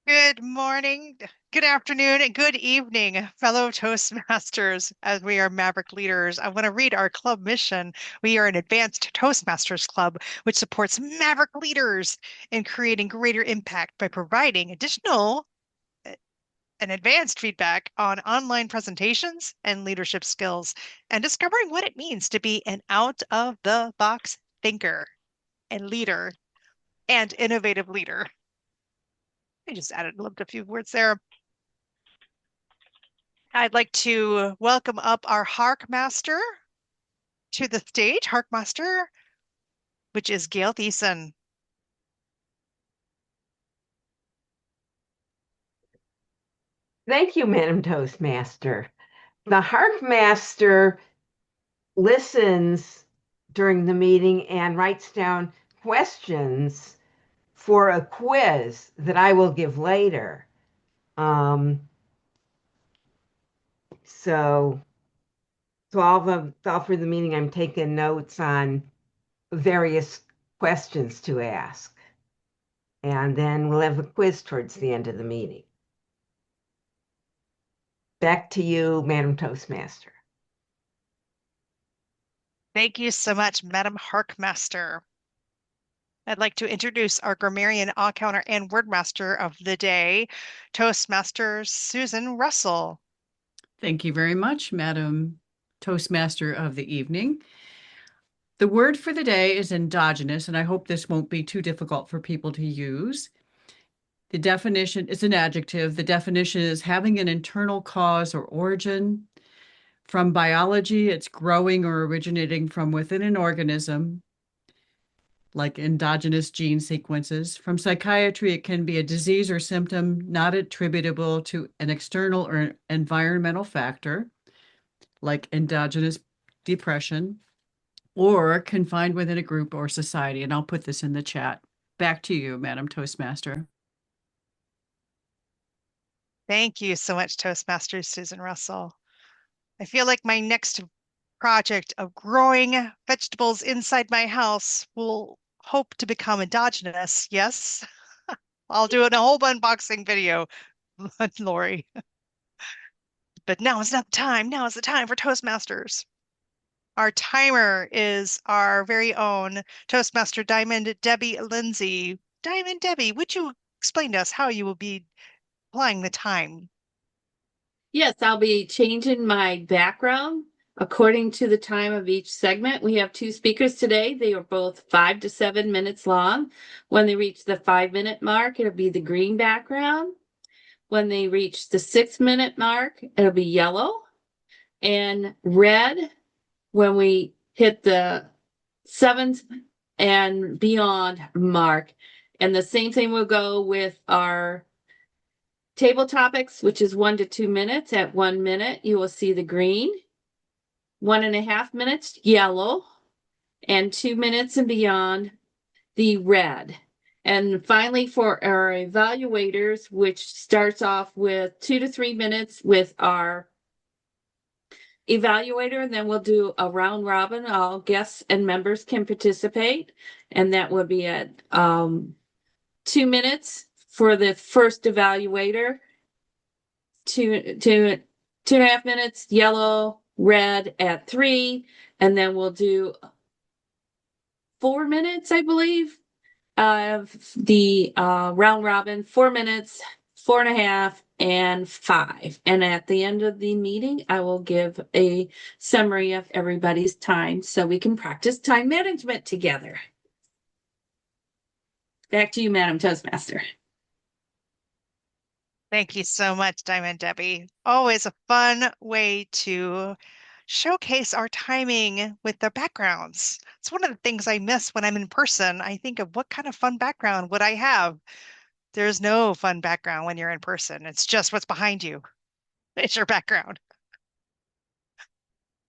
Good morning, good afternoon, and good evening, fellow Toastmasters. As we are Maverick leaders, I want to read our club mission. We are an advanced Toastmasters club, which supports Maverick leaders in creating greater impact by providing additional and advanced feedback on online presentations and leadership skills, and discovering what it means to be an out-of-the-box thinker and leader and innovative leader. I just added a few words there. I'd like to welcome up our Hark Master to the stage. Hark Master, which is Gail Thiessen. Thank you, Madam Toastmaster. The Hark Master listens during the meeting and writes down questions for a quiz that I will give later. Um, so, all through the meeting, I'm taking notes on various questions to ask. And then we'll have a quiz towards the end of the meeting. Back to you, Madam Toastmaster. Thank you so much, Madam Hark Master. I'd like to introduce our grammarian, counter, and wordmaster of the day, Toastmaster Susan Russell. Thank you very much, Madam Toastmaster of the evening. The word for the day is endogenous, and I hope this won't be too difficult for people to use. The definition is an adjective. The definition is having an internal cause or origin. From biology, it's growing or originating from within an organism, like endogenous gene sequences. From psychiatry, it can be a disease or symptom not attributable to an external or environmental factor, like endogenous depression, or confined within a group or society. And I'll put this in the chat. Back to you, Madam Toastmaster. Thank you so much, Toastmaster Susan Russell. I feel like my next project of growing vegetables inside my house will hope to become endogenous. Yes, I'll do a whole unboxing video, Lori. But now is not the time. Now is the time for Toastmasters. Our timer is our very own Toastmaster Diamond Debbie Lindsay. Diamond Debbie, would you explain to us how you will be applying the time? Yes, I'll be changing my background according to the time of each segment. We have two speakers today. They are both 5 to 7 minutes long. When they reach the 5 minute mark, it'll be the green background. When they reach the 6 minute mark, it'll be yellow and red. When we hit the seventh and beyond mark. And the same thing will go with our table topics, which is 1 to 2 minutes. At 1 minute, you will see the green, 1.5 minutes, yellow, and 2 minutes and beyond, the red. And finally, for our evaluators, which starts off with 2 to 3 minutes with our evaluator, and then we'll do a round robin. All guests and members can participate, and that will be at 2 minutes for the first evaluator, 2.5 minutes, yellow, red at 3, and then we'll do 4 minutes, I believe, of the round robin, 4 minutes, 4.5, and 5. And at the end of the meeting, I will give a summary of everybody's time so we can practice time management together. Back to you, Madam Toastmaster. Thank you so much, Diamond Debbie. Always a fun way to showcase our timing with the backgrounds. It's one of the things I miss when I'm in person. I think of what kind of fun background would I have? There's no fun background when you're in person. It's just what's behind you. It's your background.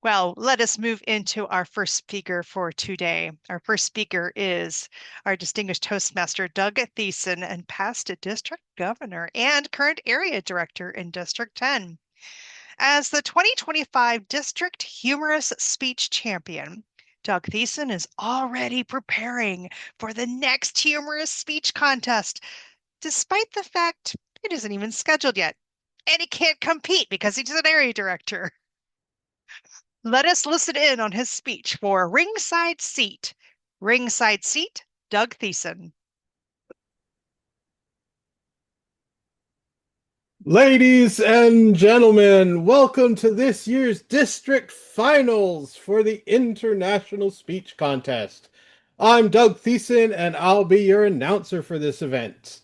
Well, let us move into our first speaker for today. Our first speaker is our distinguished Toastmaster, Doug Thiessen, and past district governor and current area director in District 10. As the 2025 District Humorous Speech Champion, Doug Thiessen is already preparing for the next humorous speech contest, despite the fact It isn't even scheduled yet. And he can't compete because he's an area director. Let us listen in on his speech for Ringside Seat. Ringside Seat, Doug Thiessen. Ladies and gentlemen, welcome to this year's district finals for the International Speech Contest. I'm Doug Thiessen, and I'll be your announcer for this event.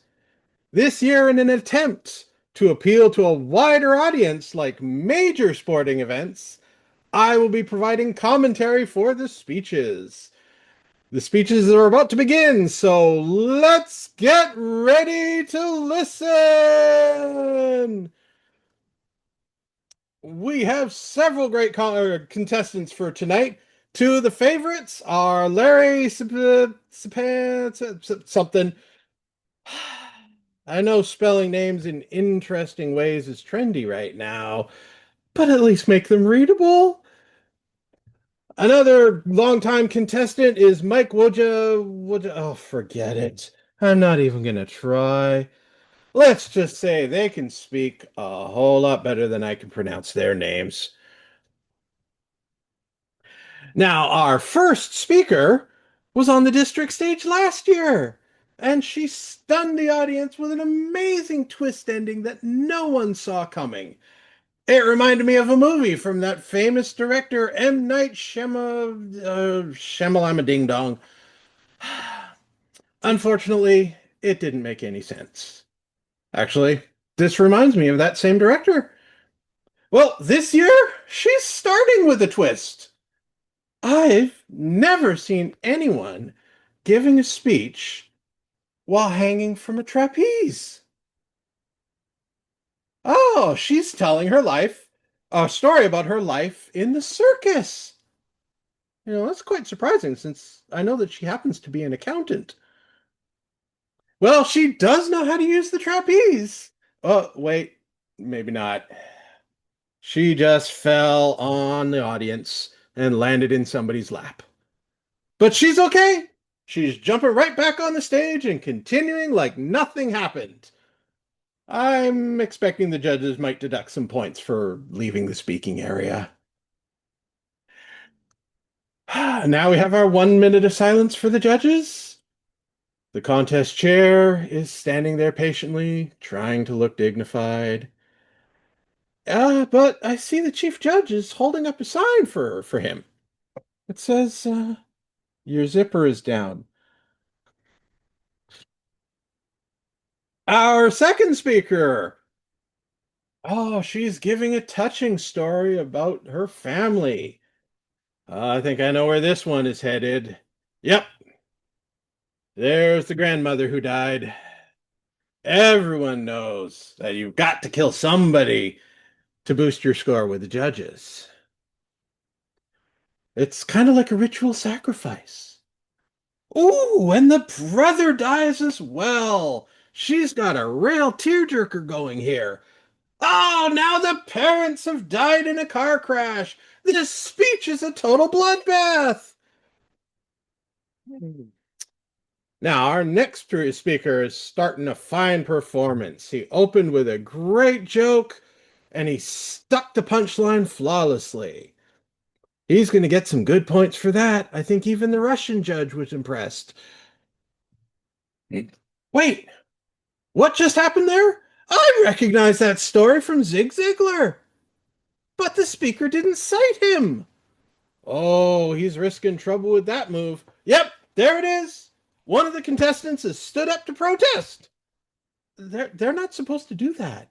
This year, in an attempt to appeal to a wider audience like major sporting events, I will be providing commentary for the speeches. The speeches are about to begin, so let's get ready to listen! We have several great contestants for tonight. Two of the favorites are Larry something. I know spelling names in interesting ways is trendy right now, but at least make them readable. Another longtime contestant is Mike Wooja. Oh, forget it. I'm not even going to try. Let's just say they can speak a whole lot better than I can pronounce their names. Now, our first speaker was on the district stage last year, and she stunned the audience with an amazing twist ending that no one saw coming. It reminded me of a movie from that famous director, M. Night Shyamalama Ding Dong. Unfortunately, it didn't make any sense. Actually, this reminds me of that same director. Well, this year, she's starting with a twist. I've never seen anyone giving a speech while hanging from a trapeze. Oh, she's telling a story about her life in the circus. That's quite surprising since I know that she happens to be an accountant. Well, she does know how to use the trapeze. Oh, wait, maybe not. She just fell on the audience and landed in somebody's lap. But she's okay. She's jumping right back on the stage and continuing like nothing happened. I'm expecting the judges might deduct some points for leaving the speaking area. Now we have our 1 minute of silence for the judges. The contest chair is standing there patiently, trying to look dignified. But I see the chief judge is holding up a sign for him. It says, your zipper is down. Our second speaker. Oh, she's giving a touching story about her family. I think I know where this one is headed. Yep. There's the grandmother who died. Everyone knows that you've got to kill somebody to boost your score with the judges. It's kind of like a ritual sacrifice. Ooh, and the brother dies as well. She's got a real tearjerker going here. Oh, now the parents have died in a car crash. This speech is a total bloodbath. Now, our next speaker is starting a fine performance. He opened with a great joke, and he stuck the punchline flawlessly. He's going to get some good points for that. I think even the Russian judge was impressed. Wait, what just happened there? I recognize that story from Zig Ziglar. But the speaker didn't cite him. Oh, he's risking trouble with that move. Yep, there it is. One of the contestants has stood up to protest. They're not supposed to do that.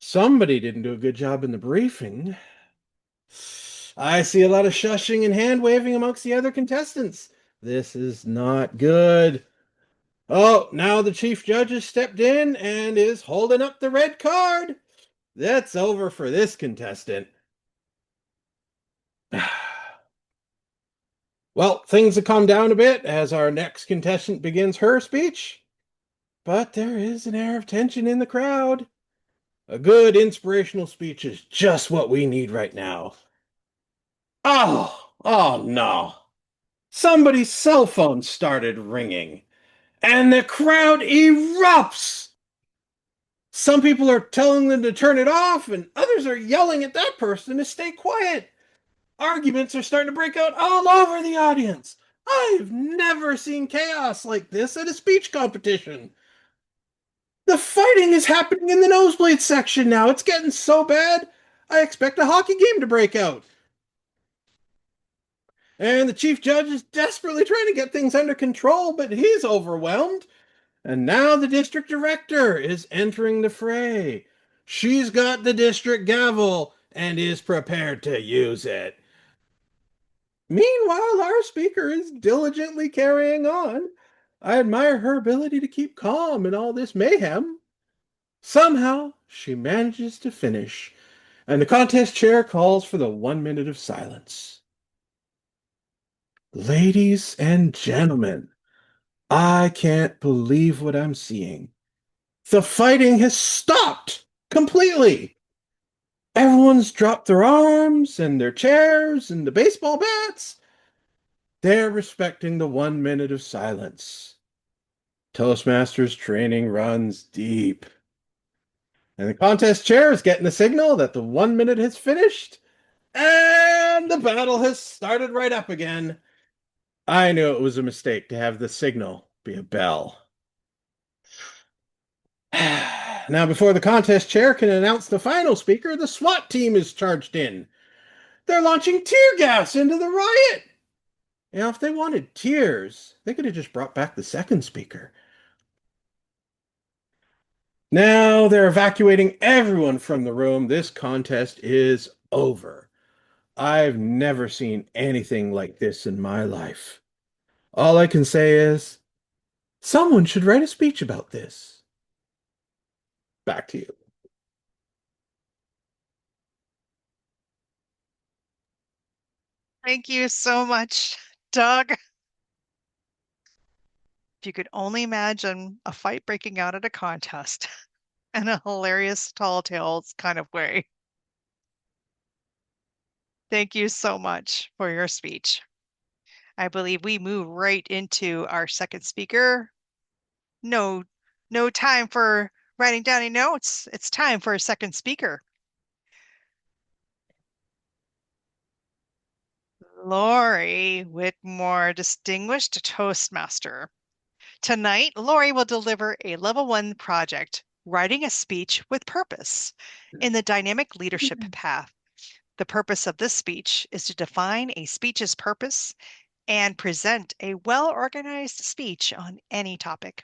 Somebody didn't do a good job in the briefing. I see a lot of shushing and hand waving amongst the other contestants. This is not good. Oh, now the chief judge has stepped in and is holding up the red card. That's over for this contestant. Well, things have calmed down a bit as our next contestant begins her speech. But there is an air of tension in the crowd. A good inspirational speech is just what we need right now. Oh no. Somebody's cell phone started ringing, and the crowd erupts. Some people are telling them to turn it off, and others are yelling at that person to stay quiet. Arguments are starting to break out all over the audience. I've never seen chaos like this at a speech competition. The fighting is happening in the nosebleed section now. It's getting so bad, I expect a hockey game to break out. And the chief judge is desperately trying to get things under control, but he's overwhelmed. And now the district director is entering the fray. She's got the district gavel and is prepared to use it. Meanwhile, our speaker is diligently carrying on. I admire her ability to keep calm in all this mayhem. Somehow, she manages to finish, and the contest chair calls for the 1 minute of silence. Ladies and gentlemen, I can't believe what I'm seeing. The fighting has stopped completely. Everyone's dropped their arms and their chairs and the baseball bats. They're respecting the 1 minute of silence. Toastmasters training runs deep. And the contest chair is getting the signal that the 1 minute has finished. And the battle has started right up again. I knew it was a mistake to have the signal be a bell. Now, before the contest chair can announce the final speaker, the SWAT team is charged in. They're launching tear gas into the riot. Now, if they wanted tears, they could have just brought back the second speaker. Now they're evacuating everyone from the room. This contest is over. I've never seen anything like this in my life. All I can say is, someone should write a speech about this. Back to you. Thank you so much, Doug. If you could only imagine a fight breaking out at a contest in a hilarious tall tales kind of way. Thank you so much for your speech. I believe we move right into our second speaker. No, no time for writing down any notes. It's time for a second speaker. Lori Whitmore, Distinguished Toastmaster. Tonight, Lori will deliver a level 1 project, Writing a Speech with Purpose, in the Dynamic Leadership Path. The purpose of this speech is to define a speech's purpose and present a well-organized speech on any topic.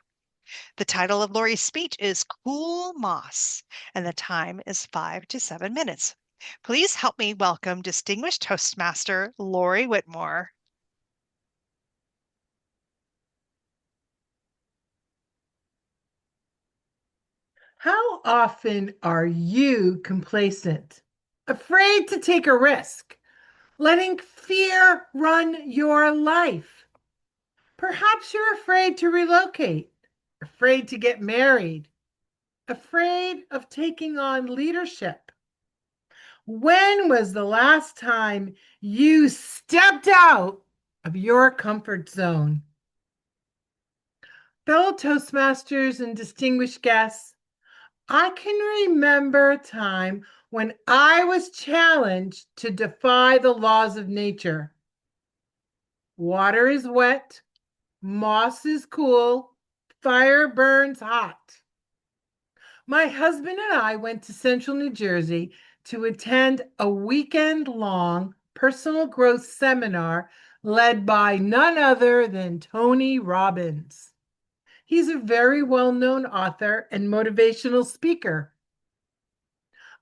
The title of Lori's speech is Cool Moss, and the time is 5 to 7 minutes. Please help me welcome Distinguished Toastmaster Lori Whitmore. How often are you complacent, afraid to take a risk, letting fear run your life? Perhaps you're afraid to relocate, afraid to get married, afraid of taking on leadership. When was the last time you stepped out of your comfort zone? Fellow Toastmasters and distinguished guests, I can remember a time when I was challenged to defy the laws of nature. Water is wet, moss is cool, fire burns hot. My husband and I went to Central New Jersey to attend a weekend-long personal growth seminar led by none other than Tony Robbins. He's a very well-known author and motivational speaker.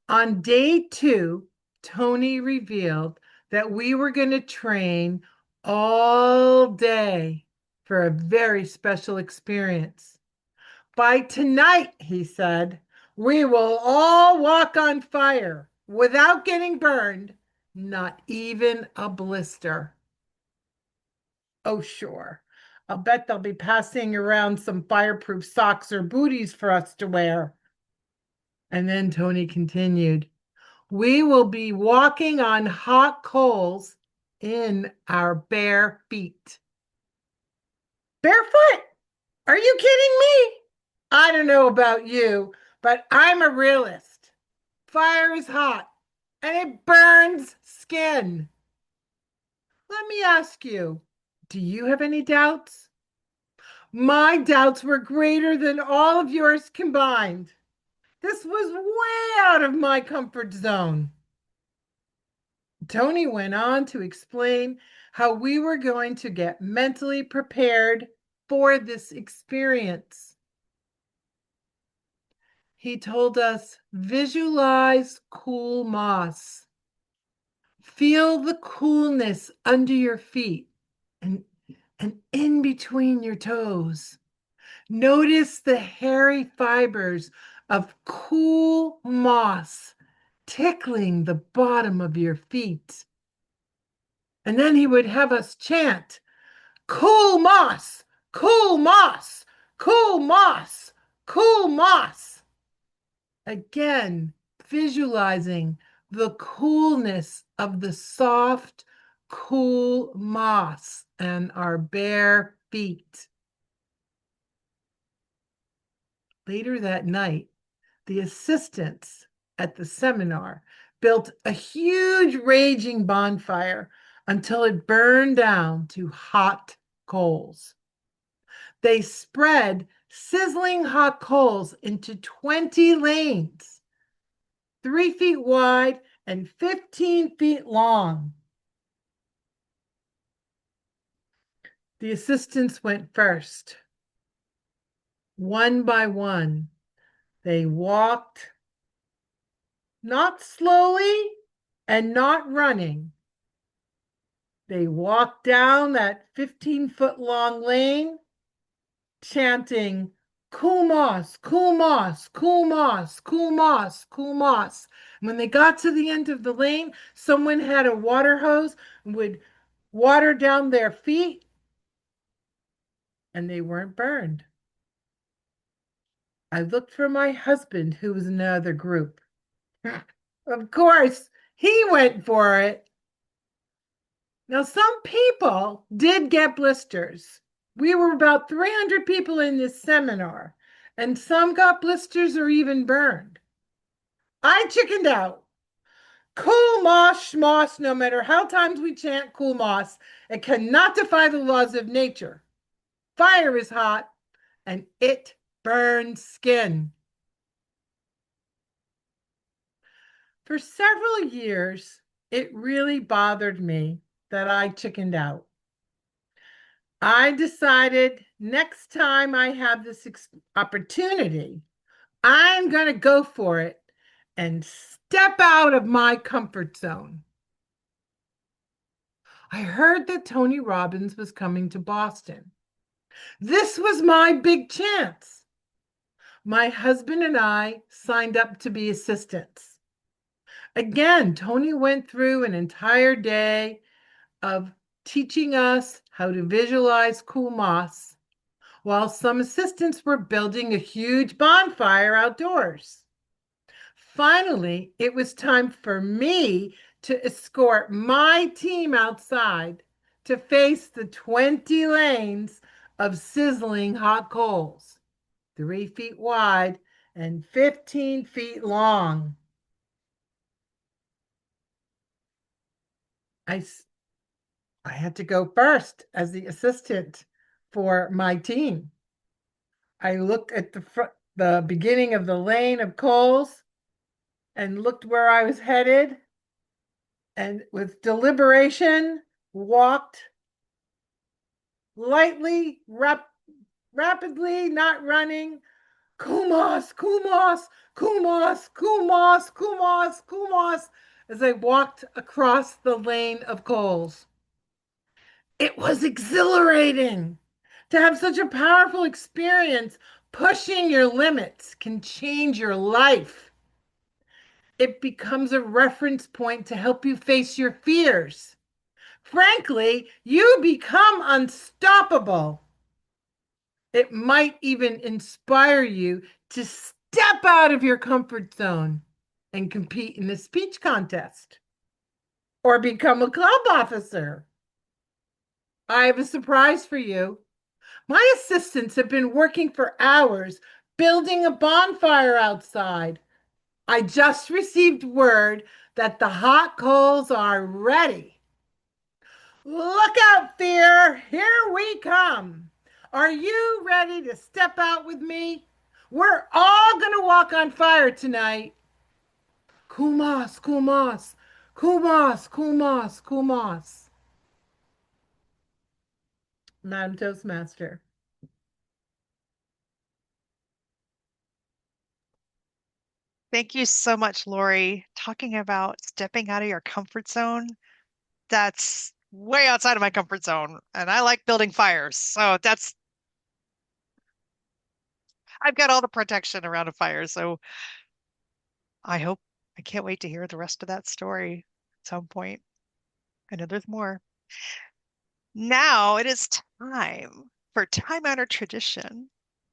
On day 2, Tony revealed that we were going to train all day for a very special experience. By tonight, he said, we will all walk on fire without getting burned, not even a blister. Oh, sure. I'll bet they'll be passing around some fireproof socks or booties for us to wear. And then Tony continued, we will be walking on hot coals in our bare feet. Barefoot? Are you kidding me? I don't know about you, but I'm a realist. Fire is hot and it burns skin. Let me ask you, do you have any doubts? My doubts were greater than all of yours combined. This was way out of my comfort zone. Tony went on to explain how we were going to get mentally prepared for this experience. He told us, visualize cool moss. Feel the coolness under your feet and in between your toes. Notice the hairy fibers of cool moss tickling the bottom of your feet. And then he would have us chant, cool moss, cool moss, cool moss, cool moss. Again, visualizing the coolness of the soft, cool moss and our bare feet. Later that night, the assistants at the seminar built a huge raging bonfire until it burned down to hot coals. They spread sizzling hot coals into 20 lanes, 3 feet wide and 15 feet long. The assistants went first. One by one, they walked, not slowly and not running. They walked down that 15-foot long lane, chanting, cool moss, cool moss, cool moss, cool moss, cool moss. And when they got to the end of the lane, someone had a water hose and would water down their feet, and they weren't burned. I looked for my husband, who was in another group. Of course, he went for it. Now, some people did get blisters. We were about 300 people in this seminar, and some got blisters or even burned. I chickened out. Cool moss, schmoss, no matter how times we chant cool moss, it cannot defy the laws of nature. Fire is hot, and it burns skin. For several years, it really bothered me that I chickened out. I decided next time I have this opportunity, I'm going to go for it and step out of my comfort zone. I heard that Tony Robbins was coming to Boston. This was my big chance. My husband and I signed up to be assistants. Again, Tony went through an entire day of teaching us how to visualize cool moss, while some assistants were building a huge bonfire outdoors. Finally, it was time for me to escort my team outside to face the 20 lanes of sizzling hot coals, 3 feet wide and 15 feet long. I had to go first as the assistant for my team. I looked at the beginning of the lane of coals and looked where I was headed, and with deliberation walked lightly, rapidly, not running. Cool moss, cool moss, cool moss, cool moss, cool moss, cool moss, as I walked across the lane of coals. It was exhilarating to have such a powerful experience. Pushing your limits can change your life. It becomes a reference point to help you face your fears. Frankly, you become unstoppable. It might even inspire you to step out of your comfort zone and compete in a speech contest or become a club officer. I have a surprise for you. My assistants have been working for hours building a bonfire outside. I just received word that the hot coals are ready. Look out, fear! Here we come. Are you ready to step out with me? We're all gonna walk on fire tonight. Kumas, kumas, kumas, kumas, kumas. Madam Toastmaster. Thank you so much, Lori. Talking about stepping out of your comfort zone, that's way outside of my comfort zone. And I like building fires. So I've got all the protection around a fire. So I can't wait to hear the rest of that story at some point. I know there's more. Now it is time for Time Honored Tradition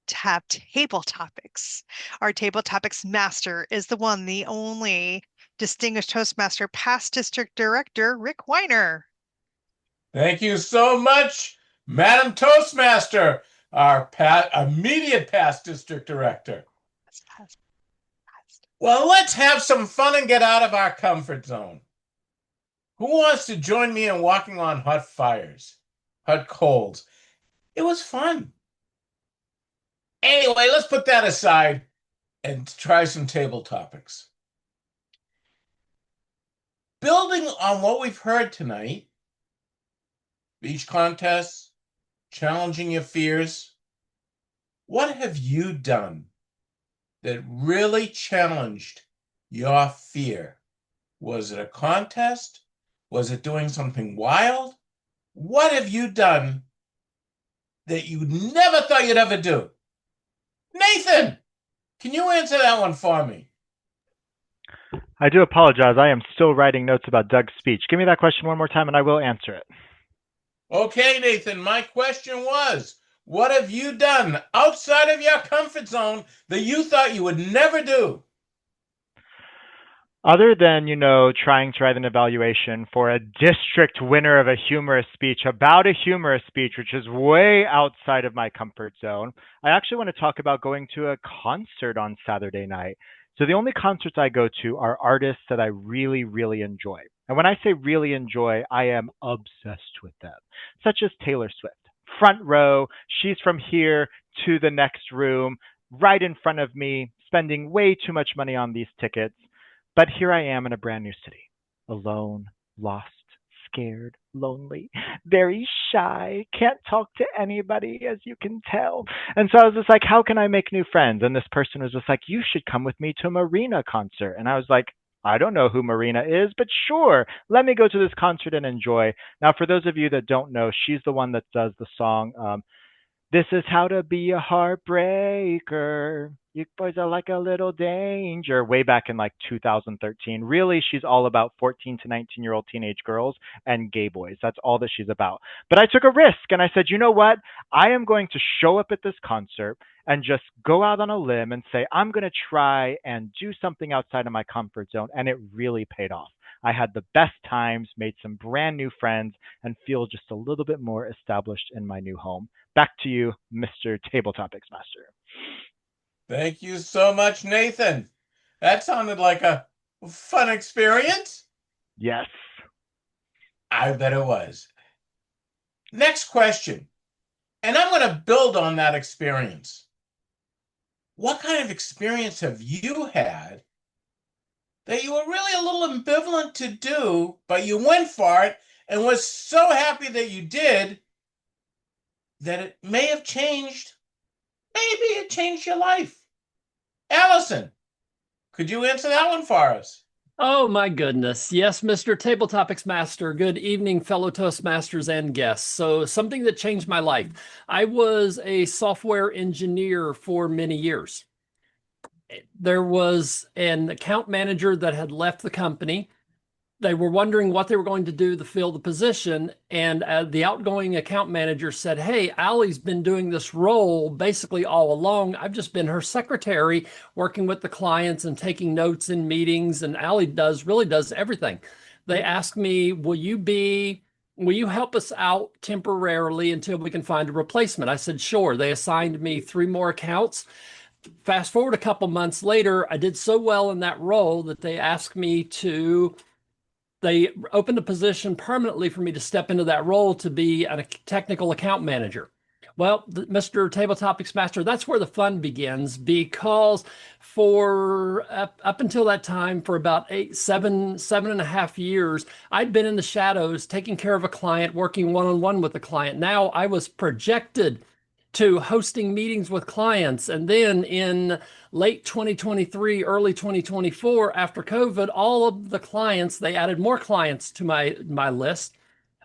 to have table topics. Our table topics master is the one, the only distinguished Toastmaster, past district director, Rick Weiner. Thank you so much, Madam Toastmaster, our immediate past district director. Well, let's have some fun and get out of our comfort zone. Who wants to join me in walking on hot fires, hot coals? It was fun. Anyway, let's put that aside and try some table topics. Building on what we've heard tonight, beach contests, challenging your fears, what have you done that really challenged your fear? Was it a contest? Was it doing something wild? What have you done that you never thought you'd ever do? Nathan, can you answer that one for me? I do apologize. I am still writing notes about Doug's speech. Give me that question one more time and I will answer it. Okay, Nathan, my question was, what have you done outside of your comfort zone that you thought you would never do? Other than, trying to write an evaluation for a district winner of a humorous speech about a humorous speech, which is way outside of my comfort zone, I actually want to talk about going to a concert on Saturday night. So the only concerts I go to are artists that I really, really enjoy. And when I say really enjoy, I am obsessed with them, such as Taylor Swift. Front row, she's from here to the next room, right in front of me, spending way too much money on these tickets. But here I am in a brand new city, alone, lost, scared, lonely, very shy, can't talk to anybody, as you can tell. And so I was just like, how can I make new friends? And this person was just like, you should come with me to a Marina concert. And I was like, I don't know who Marina is, but sure, let me go to this concert and enjoy. Now, for those of you that don't know, she's the one that does the song, This is How to Be a Heartbreaker. You boys are like a little danger. Way back in like 2013. Really, she's all about 14 to 19-year-old teenage girls and gay boys. That's all that she's about. But I took a risk and I said, you know what? I am going to show up at this concert and just go out on a limb and say, I'm going to try and do something outside of my comfort zone. And it really paid off. I had the best times, made some brand new friends, and feel just a little bit more established in my new home. Back to you, Mr. Table Topics Master. Thank you so much, Nathan. That sounded like a fun experience. Yes. I bet it was. Next question. And I'm going to build on that experience. What kind of experience have you had that you were really a little ambivalent to do, but you went for it and was so happy that you did that it may have changed, maybe it changed your life? Allison, could you answer that one for us? Oh my goodness. Yes, Mr. Table Topics Master. Good evening, fellow Toastmasters and guests. So something that changed my life. I was a software engineer for many years. There was an account manager that had left the company. They were wondering what they were going to do to fill the position. And the outgoing account manager said, hey, Allie's been doing this role basically all along. I've just been her secretary, working with the clients and taking notes in meetings. And Allie really does everything. They asked me, will you help us out temporarily until we can find a replacement? I said, sure. They assigned me 3 more accounts. Fast forward a couple months later, I did so well in that role that they opened a position permanently for me to step into that role to be a technical account manager. Well, Mr. Table Topics Master, that's where the fun begins, because for up until that time, for about 7.5 years, I'd been in the shadows taking care of a client, working one-on-one with the client. Now I was projected to hosting meetings with clients. And then in late 2023, early 2024, after COVID, all of the clients, they added more clients to my list.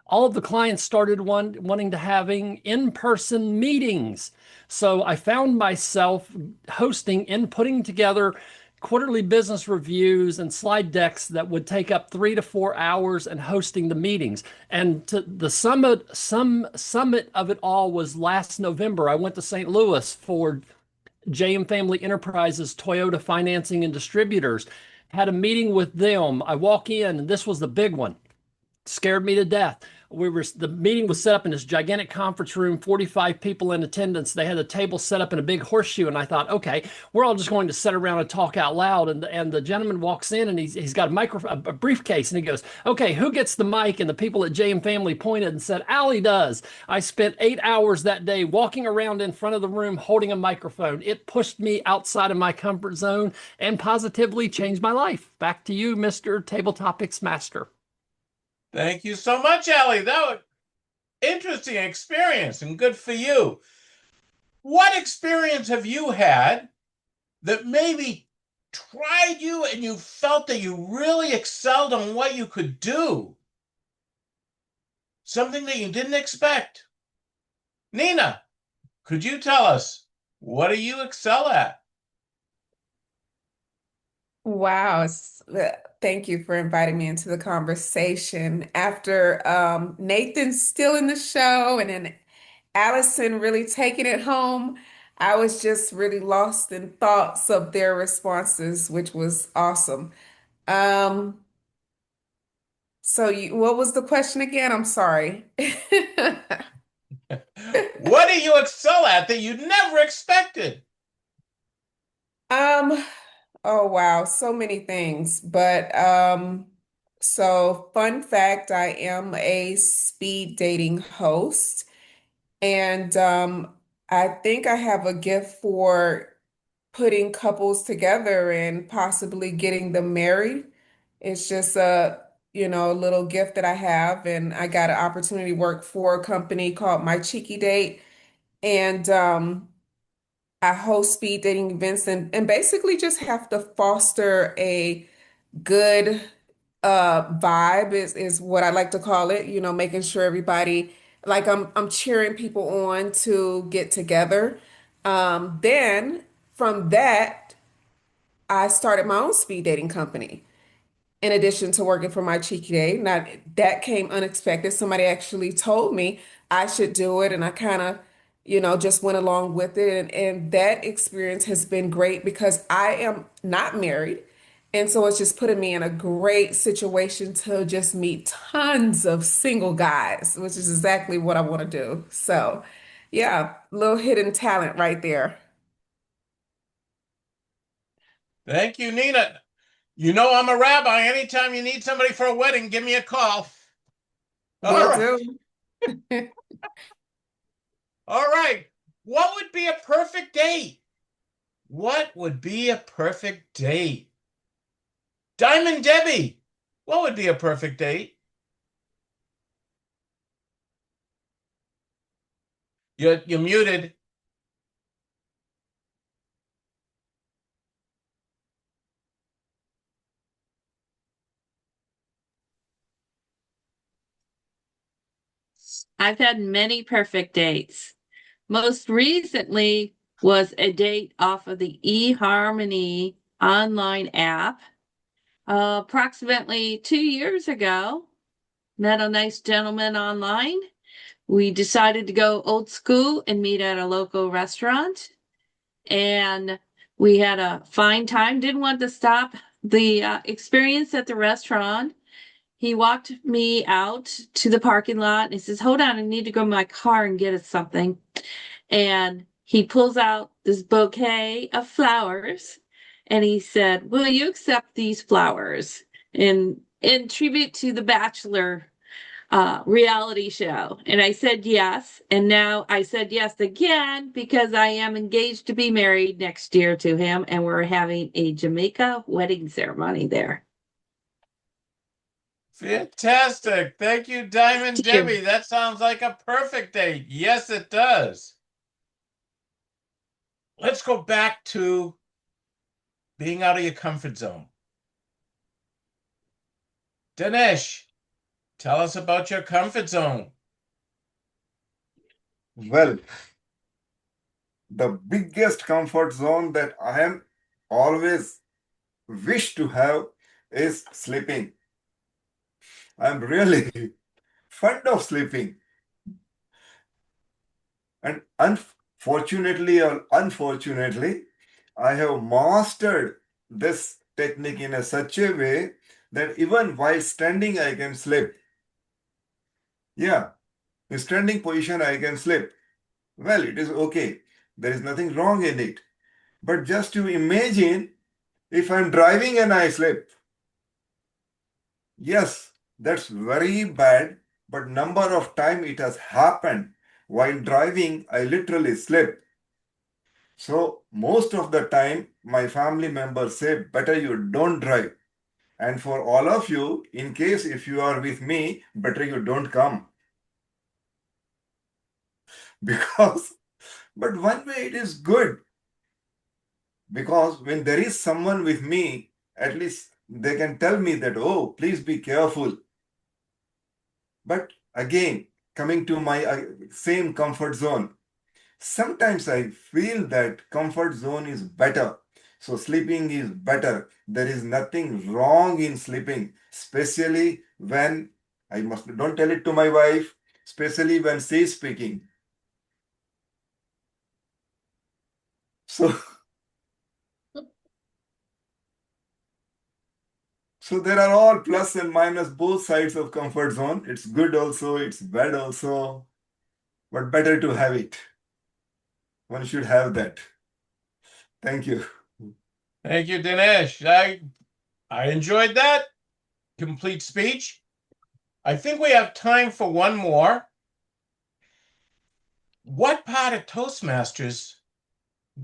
All of the clients started wanting to having in-person meetings. So I found myself hosting and putting together quarterly business reviews and slide decks that would take up 3 to 4 hours and hosting the meetings. And the summit of it all was last November. I went to St. Louis for JM Family Enterprises, Toyota Financing and Distributors, had a meeting with them. I walk in, and this was the big one. Scared me to death. The meeting was set up in this gigantic conference room, 45 people in attendance. They had a table set up in a big horseshoe, and I thought, okay, we're all just going to sit around and talk out loud. And the gentleman walks in, and he's got a briefcase, and he goes, okay, who gets the mic? And the people at JM Family pointed and said, Allie does. I spent 8 hours that day walking around in front of the room holding a microphone. It pushed me outside of my comfort zone and positively changed my life. Back to you, Mr. Table Topics Master. Thank you so much, Allie. That was interesting experience and good for you. What experience have you had that maybe tried you and you felt that you really excelled on what you could do? Something that you didn't expect. Nina, could you tell us, what do you excel at? Wow. Thank you for inviting me into the conversation. After Nathan's still in the show and then Allison really taking it home, I was just really lost in thoughts of their responses, which was awesome. Um, what was the question again? I'm sorry. What do you excel at that you never expected? Um, oh wow, so many things. But so fun fact, I am a speed dating host, and I think I have a gift for putting couples together and possibly getting them married. It's just a little gift that I have, and I got an opportunity to work for a company called My Cheeky Date, and I host speed dating events and basically just have to foster a good vibe is what I like to call it, making sure everybody like I'm cheering people on to get together. Then from that, I started my own speed dating company in addition to working for My Cheeky Day. Now, that came unexpected. Somebody actually told me I should do it, and I kind of, just went along with it. And that experience has been great because I am not married. And so it's just putting me in a great situation to just meet tons of single guys, which is exactly what I want to do. So, yeah, little hidden talent right there. Thank you, Nina. You know I'm a rabbi. Anytime you need somebody for a wedding, give me a call. All Will right. do. All right. What would be a perfect date? What would be a perfect date? Diamond Debbie, what would be a perfect date? You're muted. I've had many perfect dates. Most recently was a date off of the eHarmony online app. Approximately 2 years ago, met a nice gentleman online. We decided to go old school and meet at a local restaurant. And we had a fine time. Didn't want to stop the experience at the restaurant. He walked me out to the parking lot and he says, hold on, I need to go to my car and get us something. And he pulls out this bouquet of flowers, and he said, "Will you accept these flowers in tribute to the Bachelor reality show?" And I said yes. And now I said yes again because I am engaged to be married next year to him, and we're having a Jamaica wedding ceremony there. Fantastic. Thank you, Diamond Thank you. Debbie. That sounds like a perfect date. Yes, it does. Let's go back to being out of your comfort zone. Dinesh, tell us about your comfort zone. Well, the biggest comfort zone that I am always wish to have is sleeping. I'm really fond of sleeping. And unfortunately or unfortunately, I have mastered this technique in such a way that even while standing, I can sleep. Yeah, in standing position, I can sleep. Well, it is okay. There is nothing wrong in it. But just to imagine if I'm driving and I sleep. Yes, that's very bad, but number of time it has happened. While driving, I literally sleep. So most of the time, my family members say, better you don't drive. And for all of you, in case if you are with me, better you don't come. Because, but one way it is good. Because when there is someone with me, at least they can tell me that, oh, please be careful. But again, coming to my same comfort zone, sometimes I feel that comfort zone is better. So sleeping is better. There is nothing wrong in sleeping, especially when I must don't tell it to my wife, especially when she is speaking. So So there are all plus and minus both sides of comfort zone. It's good also, it's bad also, but better to have it. One should have that. Thank you. Thank you, Dinesh. I enjoyed that complete speech. I think we have time for one more. What part of Toastmasters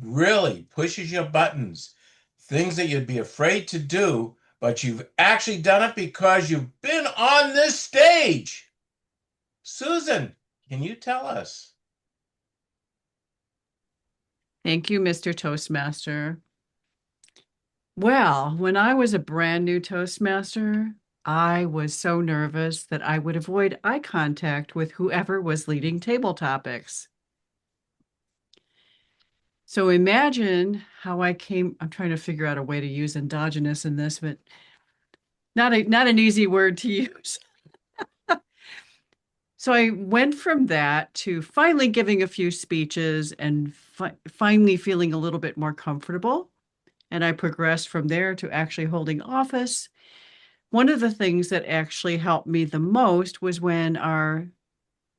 really pushes your buttons? Things that you'd be afraid to do, but you've actually done it because you've been on this stage. Susan, can you tell us? Thank you, Mr. Toastmaster. Well, when I was a brand new Toastmaster, I was so nervous that I would avoid eye contact with whoever was leading table topics. So imagine how I'm trying to figure out a way to use endogenous in this, but not an easy word to use. So I went from that to finally giving a few speeches and finally feeling a little bit more comfortable. And I progressed from there to actually holding office. One of the things that actually helped me the most was when our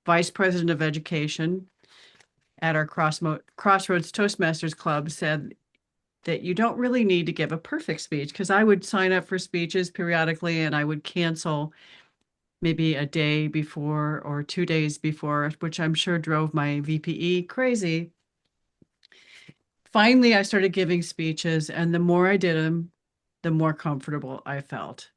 vice president of education at our Crossroads Toastmasters Club said that you don't really need to give a perfect speech, because I would sign up for speeches periodically and I would cancel maybe a day before or 2 days before, which I'm sure drove my VPE crazy. Finally, I started giving speeches, and the more I did them, the more comfortable I felt.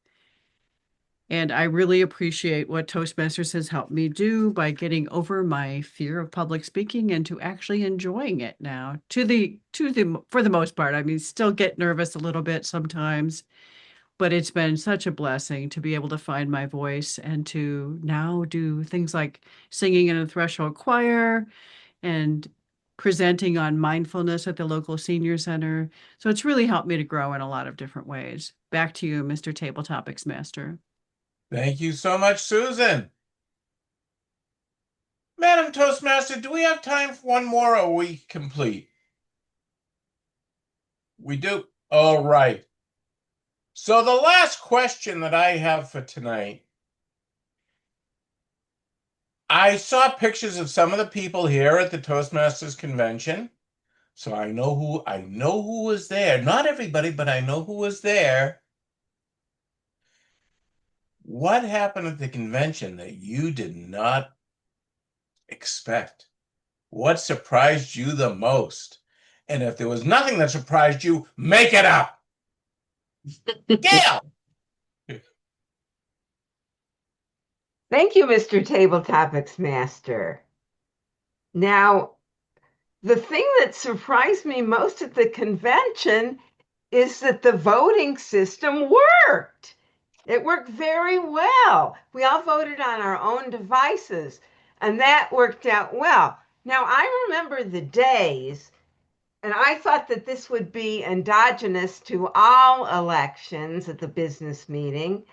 And I really appreciate what Toastmasters has helped me do by getting over my fear of public speaking and to actually enjoying it now for the most part. I mean, still get nervous a little bit sometimes, but it's been such a blessing to be able to find my voice and to now do things like singing in a threshold choir and presenting on mindfulness at the local senior center. So it's really helped me to grow in a lot of different ways. Back to you, Mr. Table Topics Master. Thank you so much, Susan. Madam Toastmaster, do we have time for one more, or are we complete? We do? All right. So the last question that I have for tonight, I saw pictures of some of the people here at the Toastmasters convention. So I know who was there. Not everybody, but I know who was there. What happened at the convention that you did not expect? What surprised you the most? And if there was nothing that surprised you, make it up. Gail! Thank you, Mr. Table Topics Master. Now, the thing that surprised me most at the convention is that the voting system worked. It worked very well. We all voted on our own devices, and that worked out well. Now, I remember the days, and I thought that this would be endogenous to all elections at the business meeting.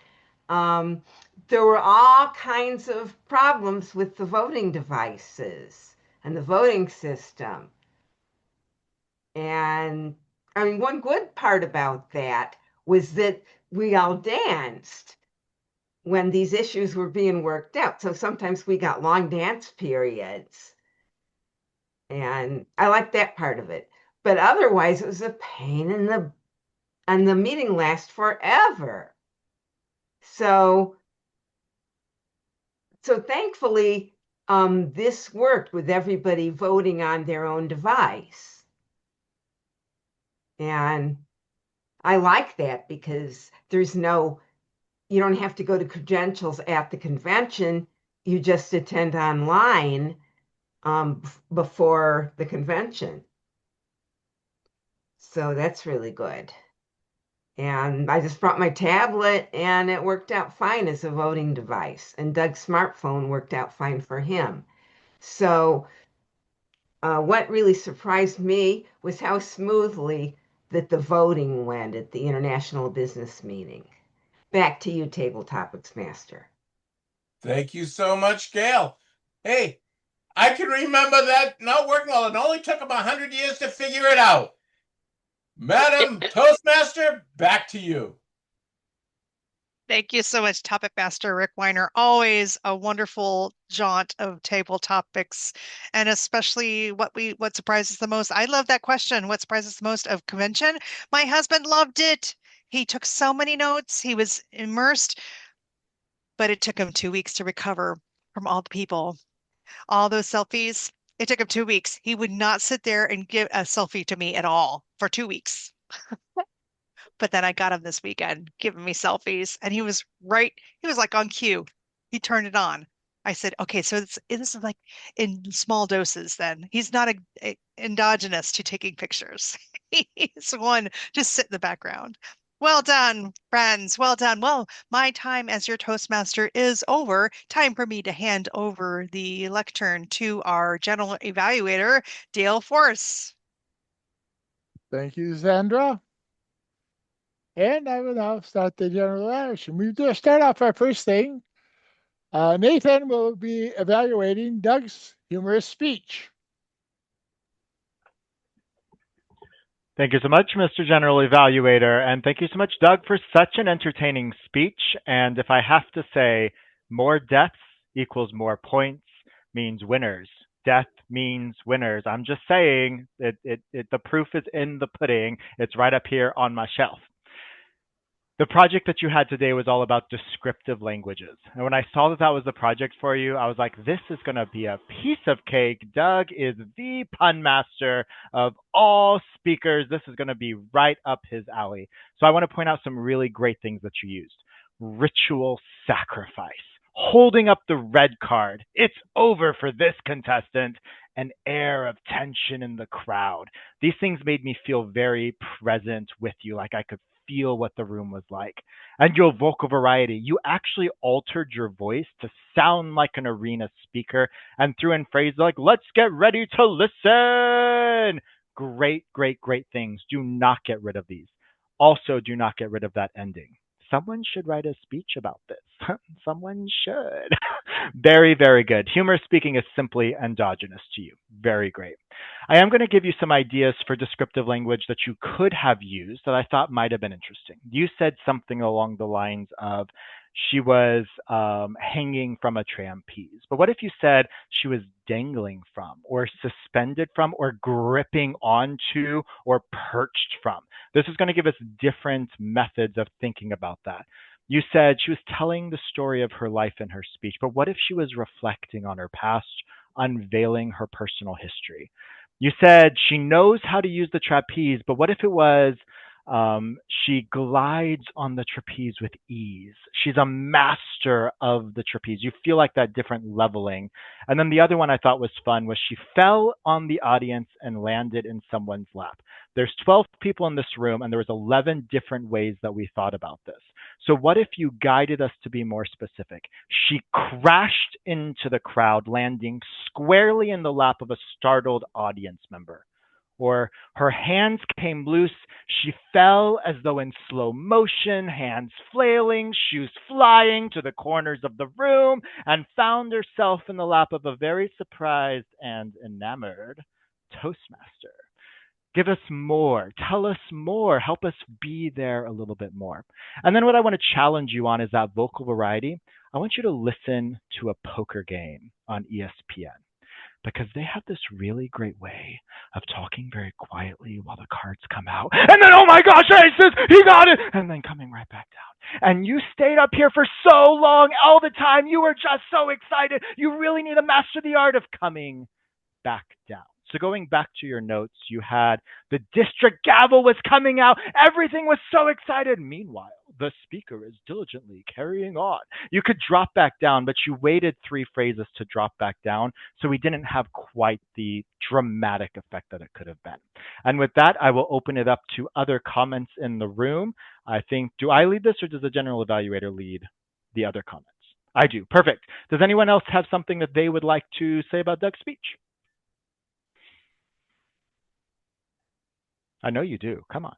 There were all kinds of problems with the voting devices and the voting system. And I mean, one good part about that was that we all danced when these issues were being worked out. So sometimes we got long dance periods. And I liked that part of it. But otherwise, it was a pain in the, and the meeting lasts forever. So thankfully, this worked with everybody voting on their own device. And I like that because you don't have to go to credentials at the convention. You just attend online before the convention. So that's really good. And I just brought my tablet and it worked out fine as a voting device. And Doug's smartphone worked out fine for him. So what really surprised me was how smoothly that the voting went at the International Business Meeting. Back to you, Table Topics Master. Thank you so much, Gail. Hey, I can remember that not working well. It only took them 100 years to figure it out. Madam Toastmaster, back to you. Thank you so much, Topic Master Rick Weiner. Always a wonderful jaunt of table topics, and especially what surprises the most. I love that question. What surprises the most of convention? My husband loved it. He took so many notes. He was immersed, but it took him 2 weeks to recover from all the people, all those selfies. It took him 2 weeks. He would not sit there and give a selfie to me at all for 2 weeks. But then I got him this weekend giving me selfies, and he was right. He was like on cue. He turned it on. I said, okay, so this is like in small doses then. He's not endogenous to taking pictures. He's one just sit in the background. Well done, friends. Well done. Well, my time as your Toastmaster is over. Time for me to hand over the lectern to our general evaluator, Dale Force. Thank you, Sandra. And I will now start the general evaluation. We do start off our first thing. Nathan will be evaluating Doug's humorous speech. Thank you so much, Mr. General Evaluator, and thank you so much, Doug, for such an entertaining speech. And if I have to say, more deaths equals more points means winners. Death means winners. I'm just saying, the proof is in the pudding. It's right up here on my shelf. The project that you had today was all about descriptive languages. And when I saw that that was the project for you, I was like, this is going to be a piece of cake. Doug is the pun master of all speakers. This is going to be right up his alley. So I want to point out some really great things that you used. Ritual sacrifice, holding up the red card. It's over for this contestant. An air of tension in the crowd. These things made me feel very present with you, like I could feel what the room was like. And your vocal variety, you actually altered your voice to sound like an arena speaker and threw in phrases like, let's get ready to listen. Great, great, great things. Do not get rid of these. Also, do not get rid of that ending. Someone should write a speech about this. Someone should. Very, very good. Humor speaking is simply endogenous to you. Very great. I am going to give you some ideas for descriptive language that you could have used that I thought might have been interesting. You said something along the lines of she was hanging from a trapeze. But what if you said she was dangling from, or suspended from, or gripping onto, or perched from? This is going to give us different methods of thinking about that. You said she was telling the story of her life in her speech, but what if she was reflecting on her past, unveiling her personal history? You said she knows how to use the trapeze, but what if it was she glides on the trapeze with ease? She's a master of the trapeze. You feel like that different leveling. And then the other one I thought was fun was she fell on the audience and landed in someone's lap. There's 12 people in this room, and there was 11 different ways that we thought about this. So what if you guided us to be more specific? She crashed into the crowd, landing squarely in the lap of a startled audience member. Or her hands came loose. She fell as though in slow motion, hands flailing, shoes flying to the corners of the room, and found herself in the lap of a very surprised and enamored Toastmaster. Give us more. Tell us more. Help us be there a little bit more. And then what I want to challenge you on is that vocal variety. I want you to listen to a poker game on ESPN, because they have this really great way of talking very quietly while the cards come out. And then, oh my gosh, aces, he got it! And then coming right back down. And you stayed up here for so long, all the time. You were just so excited. You really need to master the art of coming back down. So going back to your notes, you had the district gavel was coming out. Everything was so excited. Meanwhile, the speaker is diligently carrying on. You could drop back down, but you waited 3 phrases to drop back down. So we didn't have quite the dramatic effect that it could have been. And with that, I will open it up to other comments in the room. I think, do I lead this, or does the general evaluator lead the other comments? I do. Perfect. Does anyone else have something that they would like to say about Doug's speech? I know you do. Come on.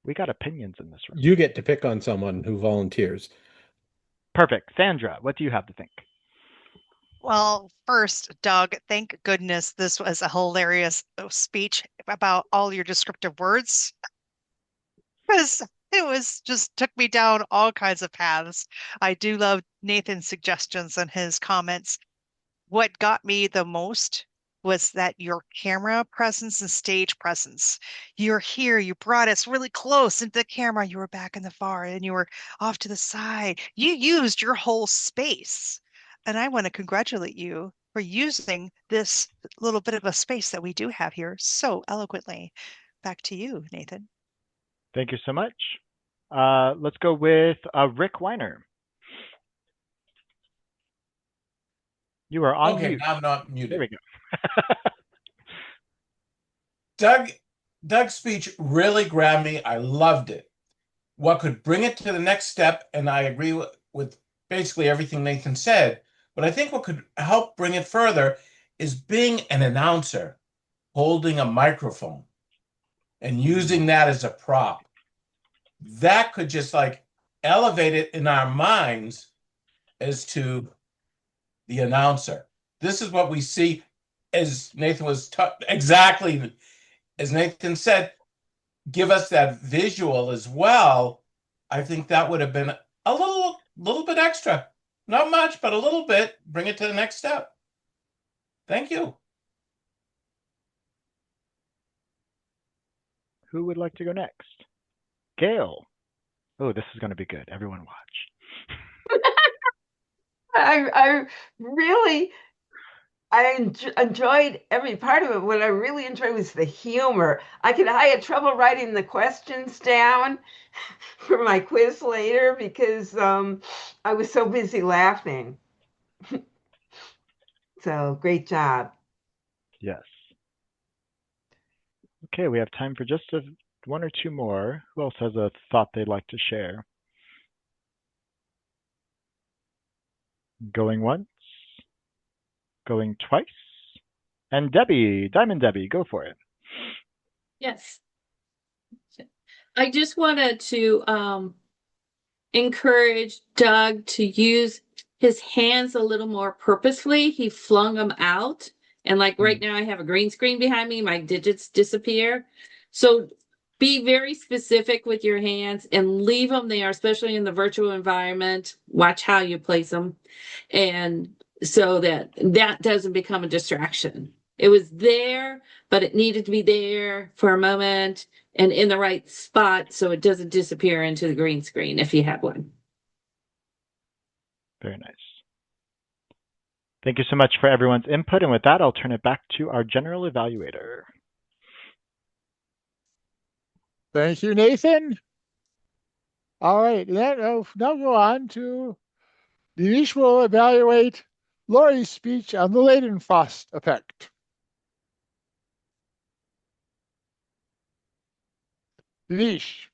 We got opinions in this room. You get to pick on someone who volunteers. Perfect. Sandra, what do you have to think? Well, first, Doug, thank goodness this was a hilarious speech about all your descriptive words, because it was just took me down all kinds of paths. I do love Nathan's suggestions and his comments. What got me the most was that your camera presence and stage presence. You're here, you brought us really close into the camera. You were back in the far and you were off to the side. You used your whole space. And I want to congratulate you for using this little bit of a space that we do have here so eloquently. Back to you, Nathan. Thank you so much. Let's go with Rick Weiner. You are on Okay, mute. now I'm not muted. There we go. Doug's speech really grabbed me. I loved it. What could bring it to the next step, and I agree with basically everything Nathan said, but I think what could help bring it further is being an announcer, holding a microphone and using that as a prop. That could just like elevate it in our minds as to the announcer. This is what we see, as Nathan was exactly as Nathan said, give us that visual as well. I think that would have been a little bit extra. Not much, but a little bit. Bring it to the next step. Thank you. Who would like to go next? Gail. Oh, this is going to be good. Everyone watch. I really enjoyed every part of it. What I really enjoyed was the humor. I had trouble writing the questions down for my quiz later because I was so busy laughing. So great job. Yes. Okay, we have time for just one or two more. Who else has a thought they'd like to share? Going once, going twice. And Debbie, Diamond Debbie, go for it. Yes. I just wanted to encourage Doug to use his hands a little more purposefully. He flung them out. And like right now I have a green screen behind me, my digits disappear. So Be very specific with your hands and leave them there, especially in the virtual environment. Watch how you place them. And so that doesn't become a distraction. It was there, but it needed to be there for a moment and in the right spot so it doesn't disappear into the green screen if you have one. Very nice. Thank you so much for everyone's input. And with that, I'll turn it back to our general evaluator. Thank you, Nathan. All right, now go on to Denise will evaluate Lori's speech on the Leidenfrost effect. Denise.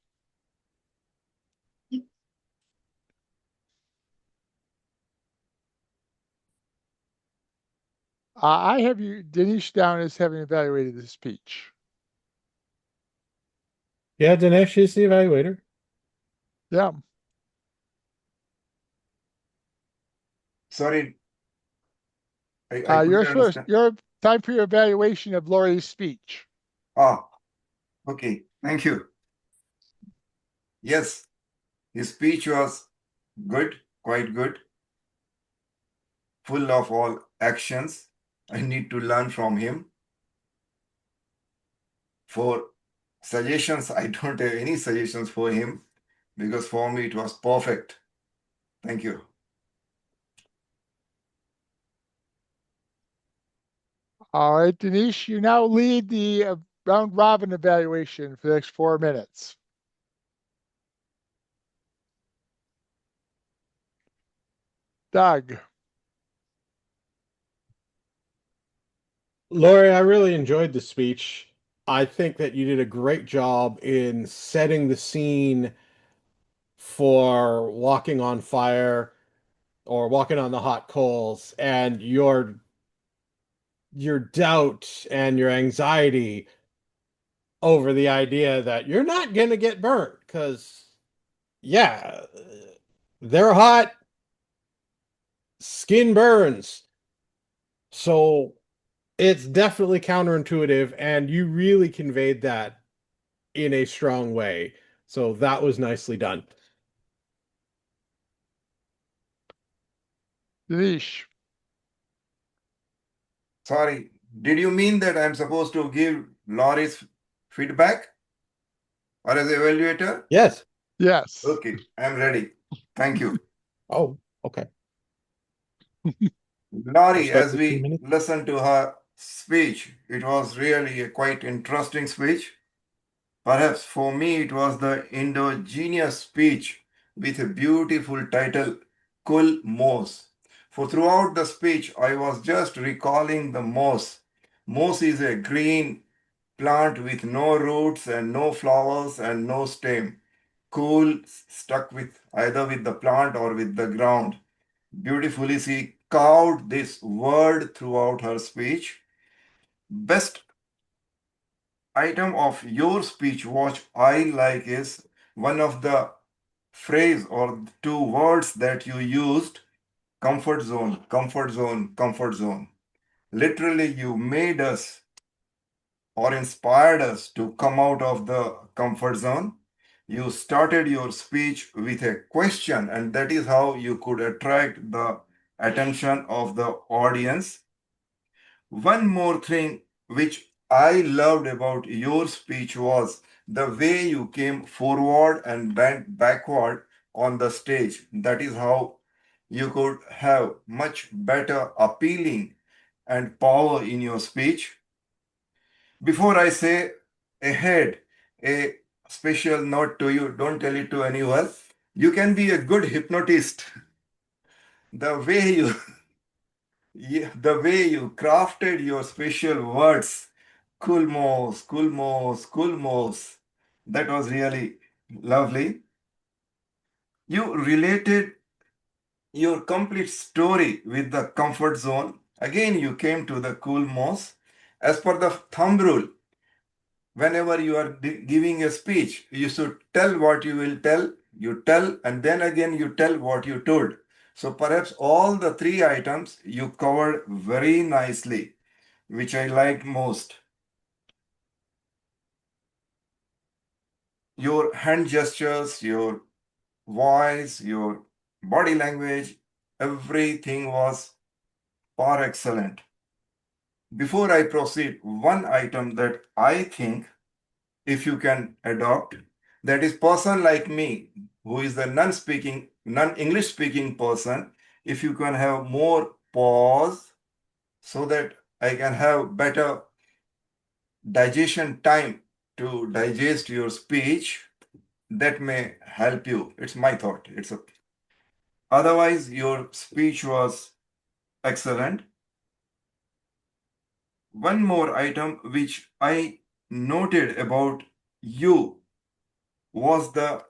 I have you, Denise, down as having evaluated the speech. Yeah, Dinesh is the evaluator. Yeah. Sorry, I couldn't Yours first. understand. Your time for your evaluation of Lori's speech. Ah, okay. Thank you. Yes, his speech was good, quite good, full of all actions. I need to learn from him. For suggestions, I don't have any suggestions for him because for me it was perfect. Thank you. All right, Denise, you now lead the round robin evaluation for the next 4 minutes. Doug. Lori, I really enjoyed the speech. I think that you did a great job in setting the scene for walking on fire or walking on the hot coals, and your doubt and your anxiety over the idea that you're not going to get burnt because yeah, they're hot, skin burns. So it's definitely counterintuitive, and you really conveyed that in a strong way. So that was nicely done. Denise. Sorry, did you mean that I'm supposed to give Lori's feedback or as evaluator? Yes. Yes. Okay, I'm ready. Thank you. Oh, okay. Lori, Respect as the 2 we minutes. listened to her speech, it was really a quite interesting speech. Perhaps for me, it was the endogenous speech with a beautiful title, Kul Mos. For throughout the speech, I was just recalling the moss. Moss is a green plant with no roots and no flowers and no stem. Cool stuck with either with the plant or with the ground. Beautifully, she carved this word throughout her speech. Best item of your speech, what I like is one of the phrase or two words that you used, comfort zone, comfort zone, comfort zone. Literally, you made us or inspired us to come out of the comfort zone. You started your speech with a question, and that is how you could attract the attention of the audience. One more thing which I loved about your speech was the way you came forward and bent backward on the stage. That is how you could have much better appealing and power in your speech. Before I say ahead, a special note to you, don't tell it to anyone. You can be a good hypnotist. The way you the way you crafted your special words, kulmos, kulmos, kulmos, that was really lovely. You related your complete story with the comfort zone. Again, you came to the kulmos. As per the thumb rule, whenever you are giving a speech, you should tell what you will tell, you tell, and then again you tell what you told. So perhaps all the three items you covered very nicely, which I liked most. your hand gestures, your voice, your body language, everything was par excellent. Before I proceed, one item that I think if you can adopt, that is person like me, who is the non-English speaking person, if you can have more pause so that I can have better digestion time to digest your speech, that may help you. It's my thought. Otherwise, your speech was excellent. One more item which I noted about you was the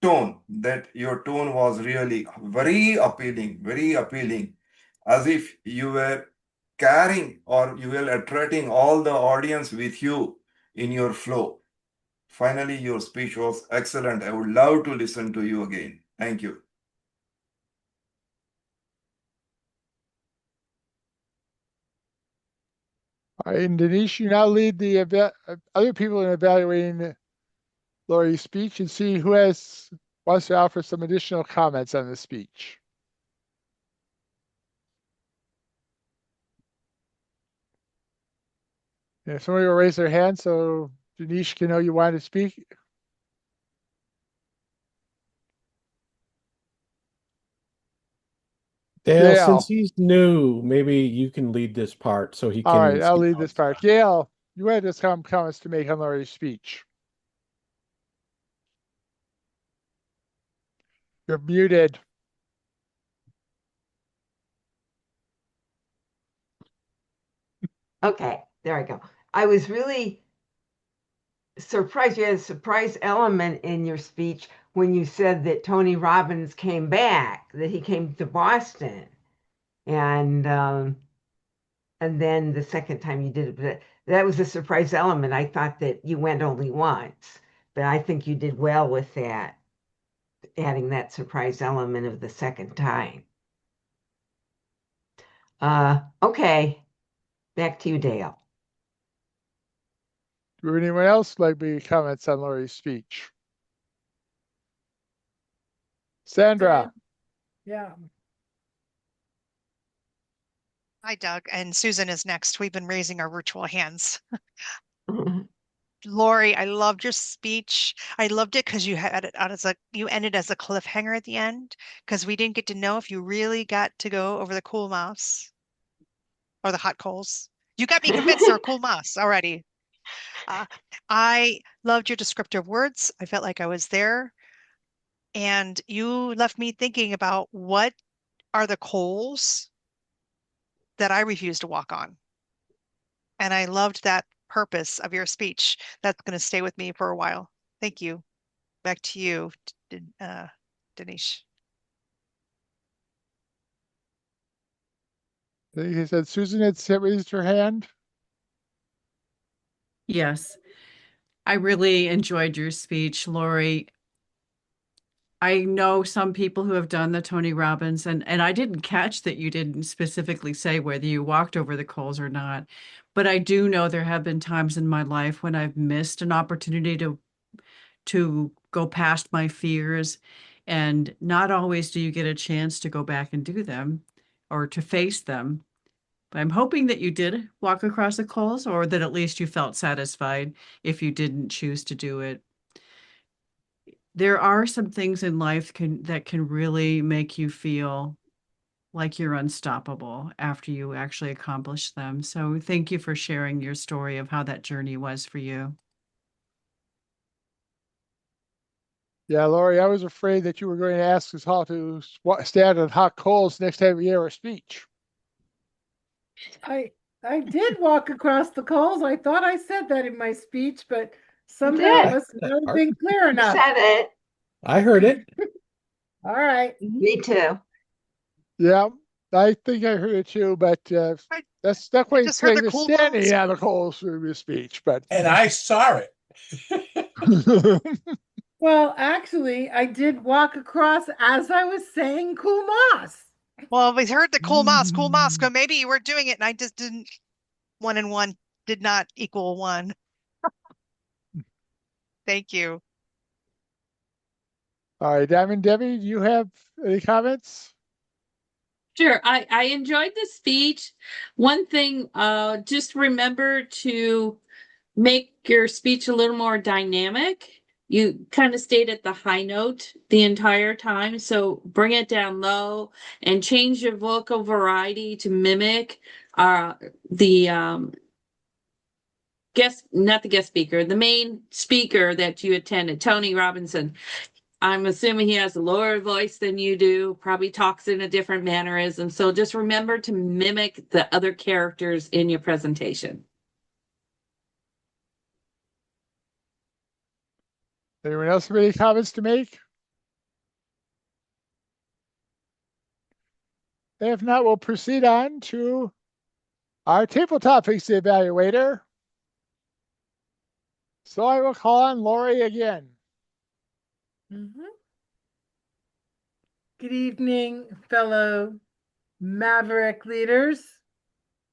tone, that your tone was really very appealing, as if you were carrying or you were attracting all the audience with you in your flow. Finally, your speech was excellent. I would love to listen to you again. Thank you. And Denise, you now lead the other people in evaluating Lori's speech and see who wants to offer some additional comments on the speech. And if somebody will raise their hand so Denise can know you want to speak. Dale, Gail. since he's new, maybe you can lead this part so he All can. right, I'll see lead how this it's part. done. Gail, you had some comments to make on Lori's speech. You're muted. Okay, there I go. I was really surprised. You had a surprise element in your speech when you said that Tony Robbins came back, that he came to Boston, and then the second time you did it, but that was a surprise element. I thought that you went only once, but I think you did well with that, adding that surprise element of the second time. Okay, back to you, Dale. Do anyone else like any comments on Lori's speech? Sandra. Yeah. Hi, Doug. And Susan is next. We've been raising our virtual hands. Lori, I loved your speech. I loved it because you had it out as you ended as a cliffhanger at the end because we didn't get to know if you really got to go over the cool mouse or the hot coals. You got me convinced they were cool mouse already. Uh, I loved your descriptive words. I felt like I was there. And you left me thinking about what are the coals that I refuse to walk on. And I loved that purpose of your speech. That's going to stay with me for a while. Thank you. Back to you, Dinesh. I think he said Susan had raised her hand. Yes, I really enjoyed your speech, Lori. I know some people who have done the Tony Robbins, and I didn't catch that you didn't specifically say whether you walked over the coals or not. But I do know there have been times in my life when I've missed an opportunity to go past my fears. And not always do you get a chance to go back and do them or to face them. But I'm hoping that you did walk across the coals or that at least you felt satisfied if you didn't choose to do it. There are some things in life that can really make you feel like you're unstoppable after you actually accomplish them. So thank you for sharing your story of how that journey was for you. Yeah, Lori, I was afraid that you were going to ask us how to stand on hot coals next time we hear our speech. I did walk across the coals. I thought I said that in my speech, but somehow it must not have been clear You enough. said it. I heard it. All right. Me too. Yeah, I think I heard it too, but that's not I quite the just heard same the as cool standing mouse. on the coals through your speech, but. And I saw it. Well, actually, I did walk across as I was saying cool moss. Well, we heard the cool mouse, but maybe you were doing it and I just didn't. 1 and 1 did not equal 1. Thank you. All right, Diamond Debbie, do you have any comments? Sure. I enjoyed the speech. One thing, just remember to make your speech a little more dynamic. You kind of stayed at the high note the entire time, so bring it down low and change your vocal variety to mimic the not the guest speaker, the main speaker that you attended, Tony Robinson. I'm assuming he has a lower voice than you do, probably talks in a different mannerism. So just remember to mimic the other characters in your presentation. Anyone else have any comments to make? If not, we'll proceed on to our table topics evaluator. So I will call on Lori again. Good evening, fellow Maverick leaders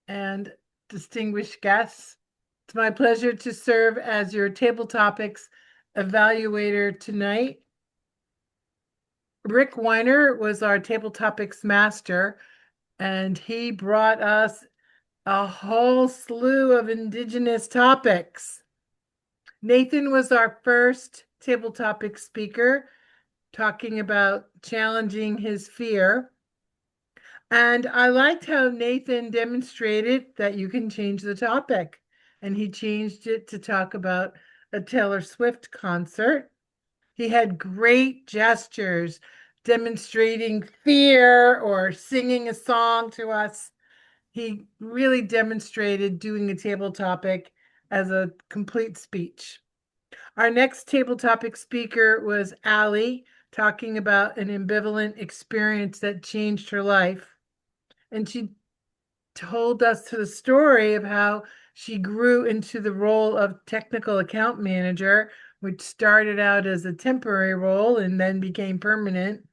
and distinguished guests. It's my pleasure to serve as your table topics evaluator tonight. Rick Weiner was our table topics master, and he brought us a whole slew of indigenous topics. Nathan was our first table topic speaker, talking about challenging his fear. And I liked how Nathan demonstrated that you can change the topic. And he changed it to talk about a Taylor Swift concert. He had great gestures demonstrating fear or singing a song to us. He really demonstrated doing a table topic as a complete speech. Our next table topic speaker was Allie, talking about an ambivalent experience that changed her life. And she told us the story of how she grew into the role of technical account manager, which started out as a temporary role and then became permanent.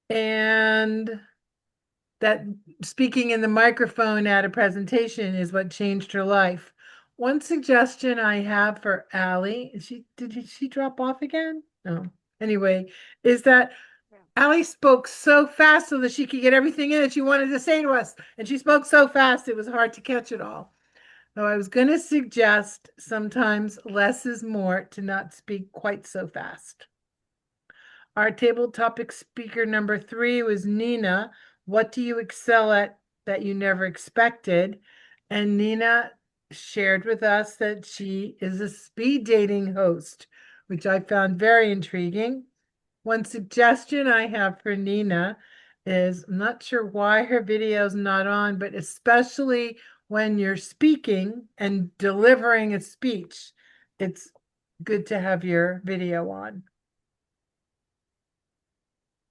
And that speaking in the microphone at a presentation is what changed her life. One suggestion I have for Allie, did she drop off again? No. Anyway, is that Allie spoke so fast so that she could get everything in that she wanted to say to us. And she spoke so fast, it was hard to catch it all. So I was going to suggest sometimes less is more, to not speak quite so fast. Our table topic speaker number 3 was Nina. What do you excel at that you never expected? And Nina shared with us that she is a speed dating host, which I found very intriguing. One suggestion I have for Nina is, I'm not sure why her video is not on, but especially when you're speaking and delivering a speech, it's good to have your video on.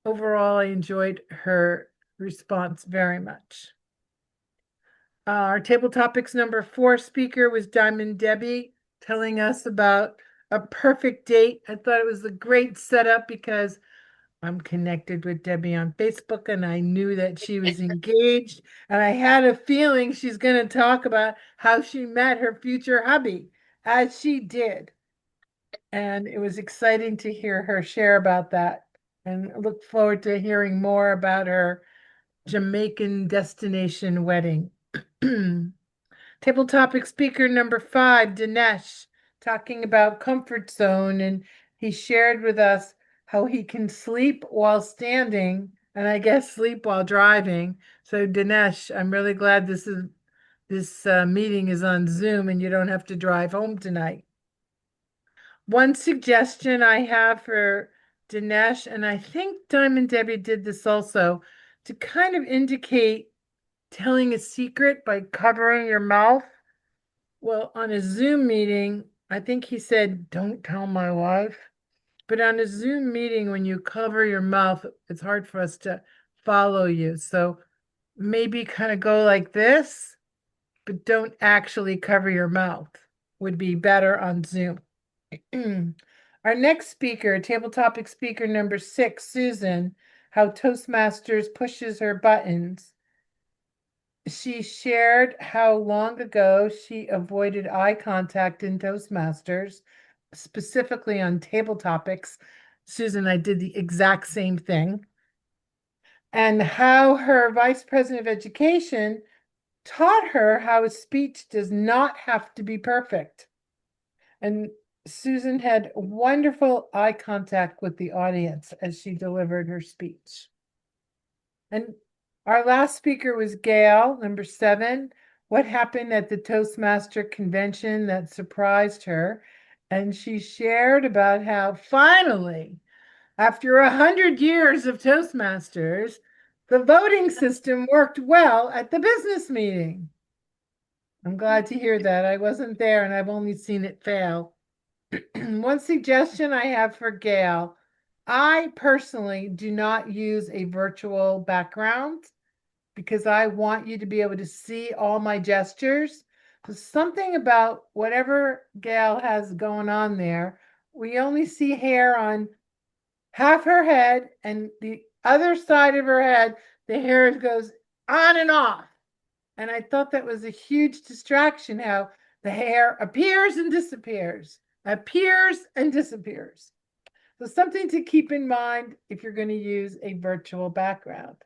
Overall, I enjoyed her response very much. Our table topics number 4 speaker was Diamond Debbie, telling us about a perfect date. I thought it was a great setup because I'm connected with Debbie on Facebook and I knew that she was engaged, and I had a feeling she's going to talk about how she met her future hubby, as she did. And it was exciting to hear her share about that, and I look forward to hearing more about her Jamaican destination wedding. Table topic speaker number 5, Dinesh, talking about comfort zone, and he shared with us how he can sleep while standing and I guess sleep while driving. So Dinesh, I'm really glad this meeting is on Zoom and you don't have to drive home tonight. One suggestion I have for Dinesh, and I think Diamond Debbie did this also, to kind of indicate telling a secret by covering your mouth. Well, on a Zoom meeting, I think he said, don't tell my wife. But on a Zoom meeting, when you cover your mouth, it's hard for us to follow you. So maybe kind of go like this, but don't actually cover your mouth, would be better on Zoom. Our next speaker, table topic speaker number 6, Susan, how Toastmasters pushes her buttons. She shared how long ago she avoided eye contact in Toastmasters, specifically on table topics, Susan and I did the exact same thing. And how her vice president of education taught her how a speech does not have to be perfect. And Susan had wonderful eye contact with the audience as she delivered her speech. And our last speaker was Gail, number 7. What happened at the Toastmaster convention that surprised her? And she shared about how finally, after 100 years of Toastmasters, the voting system worked well at the business meeting. I'm glad to hear that. I wasn't there and I've only seen it fail. One suggestion I have for Gail, I personally do not use a virtual background because I want you to be able to see all my gestures. So something about whatever Gail has going on there, we only see hair on half her head, and the other side of her head, the hair goes on and off. And I thought that was a huge distraction, how the hair appears and disappears, appears and disappears. So something to keep in mind if you're going to use a virtual background.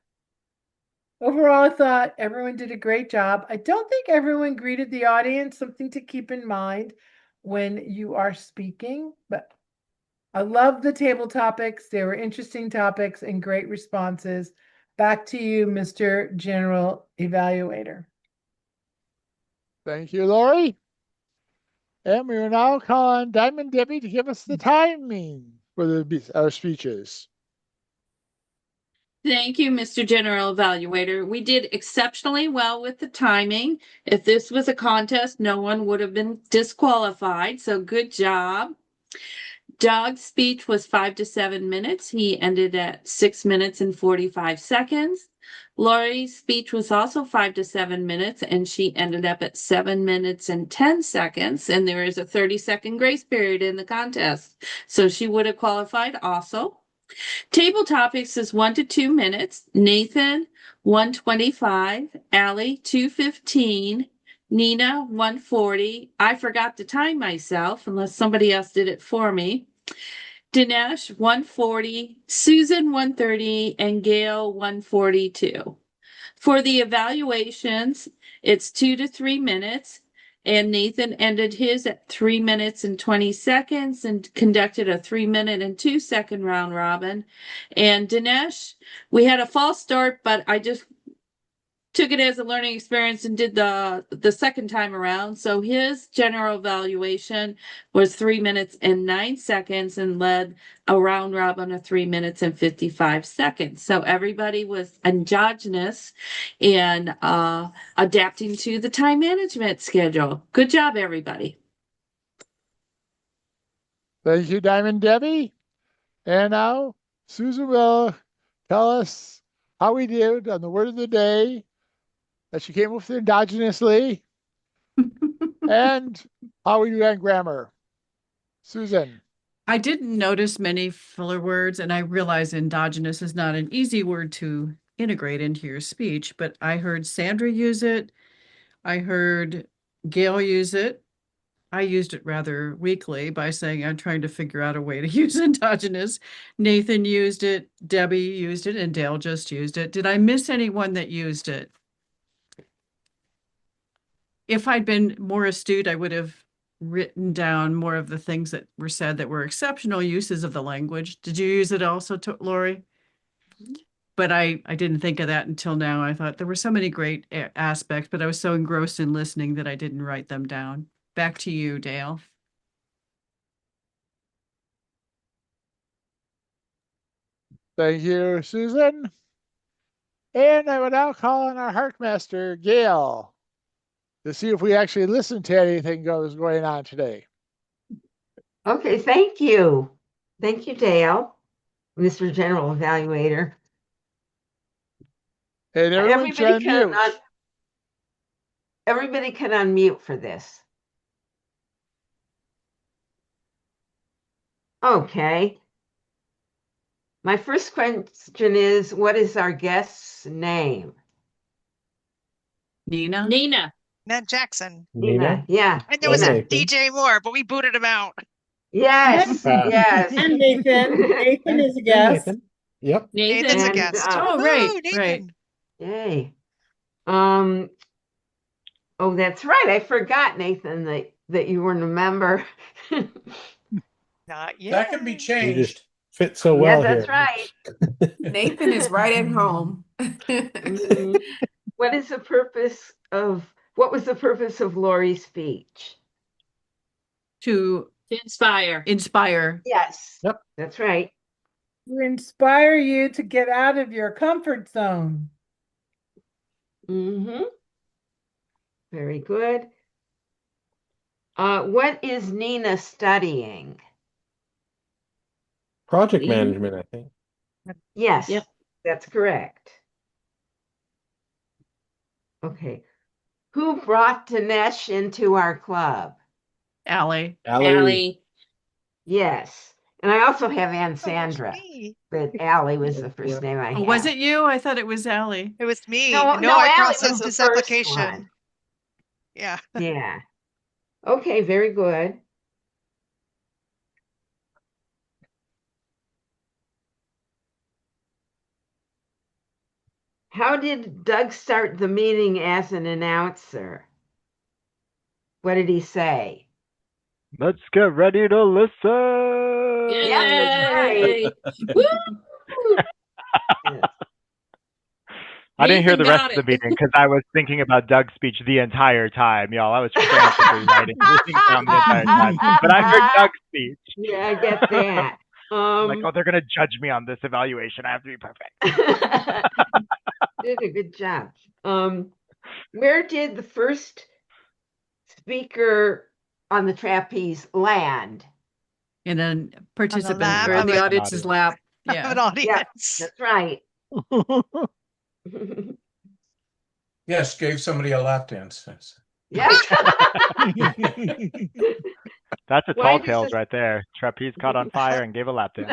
Overall, I thought everyone did a great job. I don't think everyone greeted the audience, something to keep in mind when you are speaking, but I love the table topics. They were interesting topics and great responses. Back to you, Mr. General Evaluator. Thank you, Lori. And we will now call on Diamond Debbie to give us the timing for our speeches. Thank you, Mr. General Evaluator. We did exceptionally well with the timing. If this was a contest, no one would have been disqualified, so good job. Doug's speech was 5 to 7 minutes. He ended at 6 minutes and 45 seconds. Lori's speech was also 5 to 7 minutes, and she ended up at 7 minutes and 10 seconds. And there is a 30-second grace period in the contest, so she would have qualified also. Table topics is 1 to 2 minutes. Nathan, 125. Allie, 215. Nina, 140. I forgot to time myself unless somebody else did it for me. Dinesh, 140. Susan, 130. And Gail, 142. For the evaluations, it's 2 to 3 minutes. And Nathan ended his at 3 minutes and 20 seconds and conducted a 3-minute and 2-second round robin. And Dinesh, we had a false start, but I just took it as a learning experience and did the second time around. So his general evaluation was 3 minutes and 9 seconds and led a round robin of 3 minutes and 55 seconds. So everybody was androgynous and adapting to the time management schedule. Good job, everybody. Thank you, Diamond Debbie. And now Susan will tell us how we did on the word of the day that she came up with endogenously and how we do on grammar. Susan. I didn't notice many filler words, and I realize endogenous is not an easy word to integrate into your speech, but I heard Sandra use it. I heard Gail use it. I used it rather weakly by saying I'm trying to figure out a way to use endogenous. Nathan used it, Debbie used it, and Dale just used it. Did I miss anyone that used it? If I'd been more astute, I would have written down more of the things that were said that were exceptional uses of the language. Did you use it also, Lori? But I didn't think of that until now. I thought there were so many great aspects, but I was so engrossed in listening that I didn't write them down. Back to you, Dale. Thank you, Susan. And I will now call on our Harkmaster, Gail, to see if we actually listened to anything that was going on today. Okay, thank you. Thank you, Dale, Mr. General Evaluator. And everybody can unmute for this. Okay. My first question is, what is our guest's name? Nina? Nina. Ned Jackson. Nina, yeah. And there was Nina. DJ Moore, but we booted him out. Yes, yes. And Nathan. Nathan is a Hey, guest. Nathan. Yep. Nathan's a And, guest. Oh, Woohoo, right, right. Nathan. Yay. Oh, that's right. I forgot, Nathan, that you weren't a member. Not yet. That can be You changed. just fit so Yeah, well that's here. right. Nathan is right at home. Mhm. What was the purpose of Lori's speech? To Inspire. inspire. Yes. Yep. That's right. To inspire you to get out of your comfort zone. Mm-hmm. Very good. What is Nina studying? Project Lean. management, I think. Yes, Yep. that's correct. Okay. Who brought Dinesh into our club? Allie. Allie. Yes. And I also have Ann Oh, Sandra, me. but Allie was the first Yeah. name I Oh, had. was it you? I thought it was Allie. It was me. No, No, I Allie was processed the his first application. one. Yeah. Yeah. Okay, very good. How did Doug start the meeting as an announcer? What did he say? Let's get ready to listen. Yeah, that's right. Yay! Woo! Yes. I didn't hear Nathan the rest got of the it. meeting because I was thinking about Doug's speech the entire time, y'all. I was frantically writing everything down the entire time. But I heard Doug's speech. Yeah, I get that. I'm like, oh, they're gonna judge me on this evaluation. I have to be perfect. Did a good job. Where did the first speaker on the trapeze land? In a participant lap or in of the a- audience's lap. Of Yeah. an audience. That's right. Yes, gave somebody a lap dance. Yeah. That's a Why tall does tales this- right there. Trapeze caught on fire and gave a lap dance.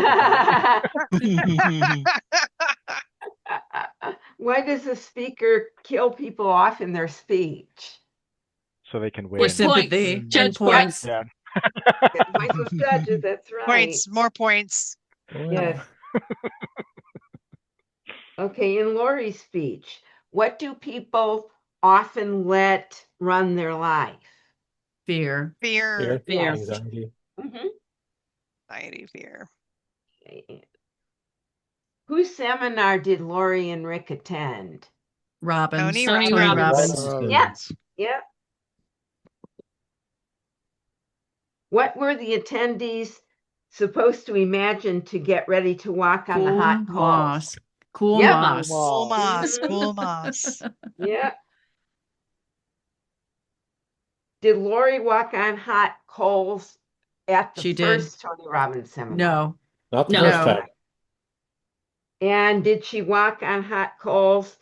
Why does the speaker kill people off in their speech? So they can For win. sympathy Points. and Judge points. Yeah. Points with judges, that's right. Points, more points. Yes. Okay, in Lori's speech, what do people often let run their life? Fear. Fear. Fear. Anxiety. Mhm. Anxiety, fear. Okay. Whose seminar did Lori and Rick attend? Robbins. Tony Tony Robbins. Robbins. Yes. Yep. What were the attendees supposed to imagine to get ready to walk on the hot Cool coals? moss. Cool Yep. moss. Cool moss. Mhm. Cool moss. Yeah. Did Lori walk on hot coals at the She did. first Tony Robbins seminar? No. Not the No. first No. time. And did she walk on hot coals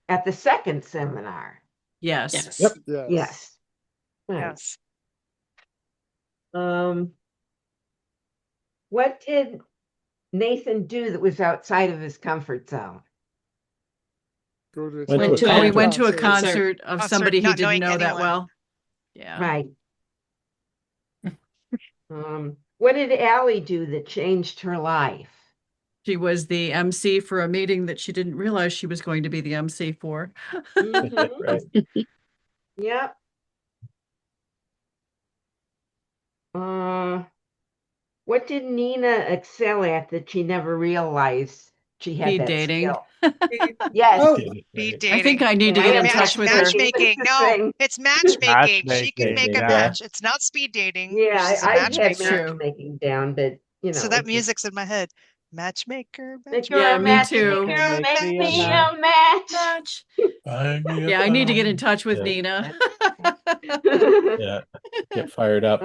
at the second seminar? Yes. Yes. Yep. Yes. Right. Yes. What did Nathan do that was outside of his comfort zone? Go to Went to Oh, he a went to a concert. concert of Concert, somebody he not didn't knowing know that anyone. well. Yeah. Right. What did Allie do that changed her life? She was the MC for a meeting that she didn't realize she was going to be the MC for. Mhm. Right. Yep. What did Nina excel at that she never realized she had Speed that dating. skill? Yes. Oh, Speed Right. dating. I think I need to I get am in touch with her. Matchmaking. No, it's matchmaking. She can Matchmaking, make a yeah. match. It's not speed dating. Yeah, She's a I had matchmaker. True. matchmaking down, but So that music's in my head. Matchmaker. Make Matchmaker. Yeah, her a me too. matchmaker, Make make me me a a match. Touch. Find me a Yeah, I need to get in pound. touch with Yeah. Nina. Yeah. Get fired up.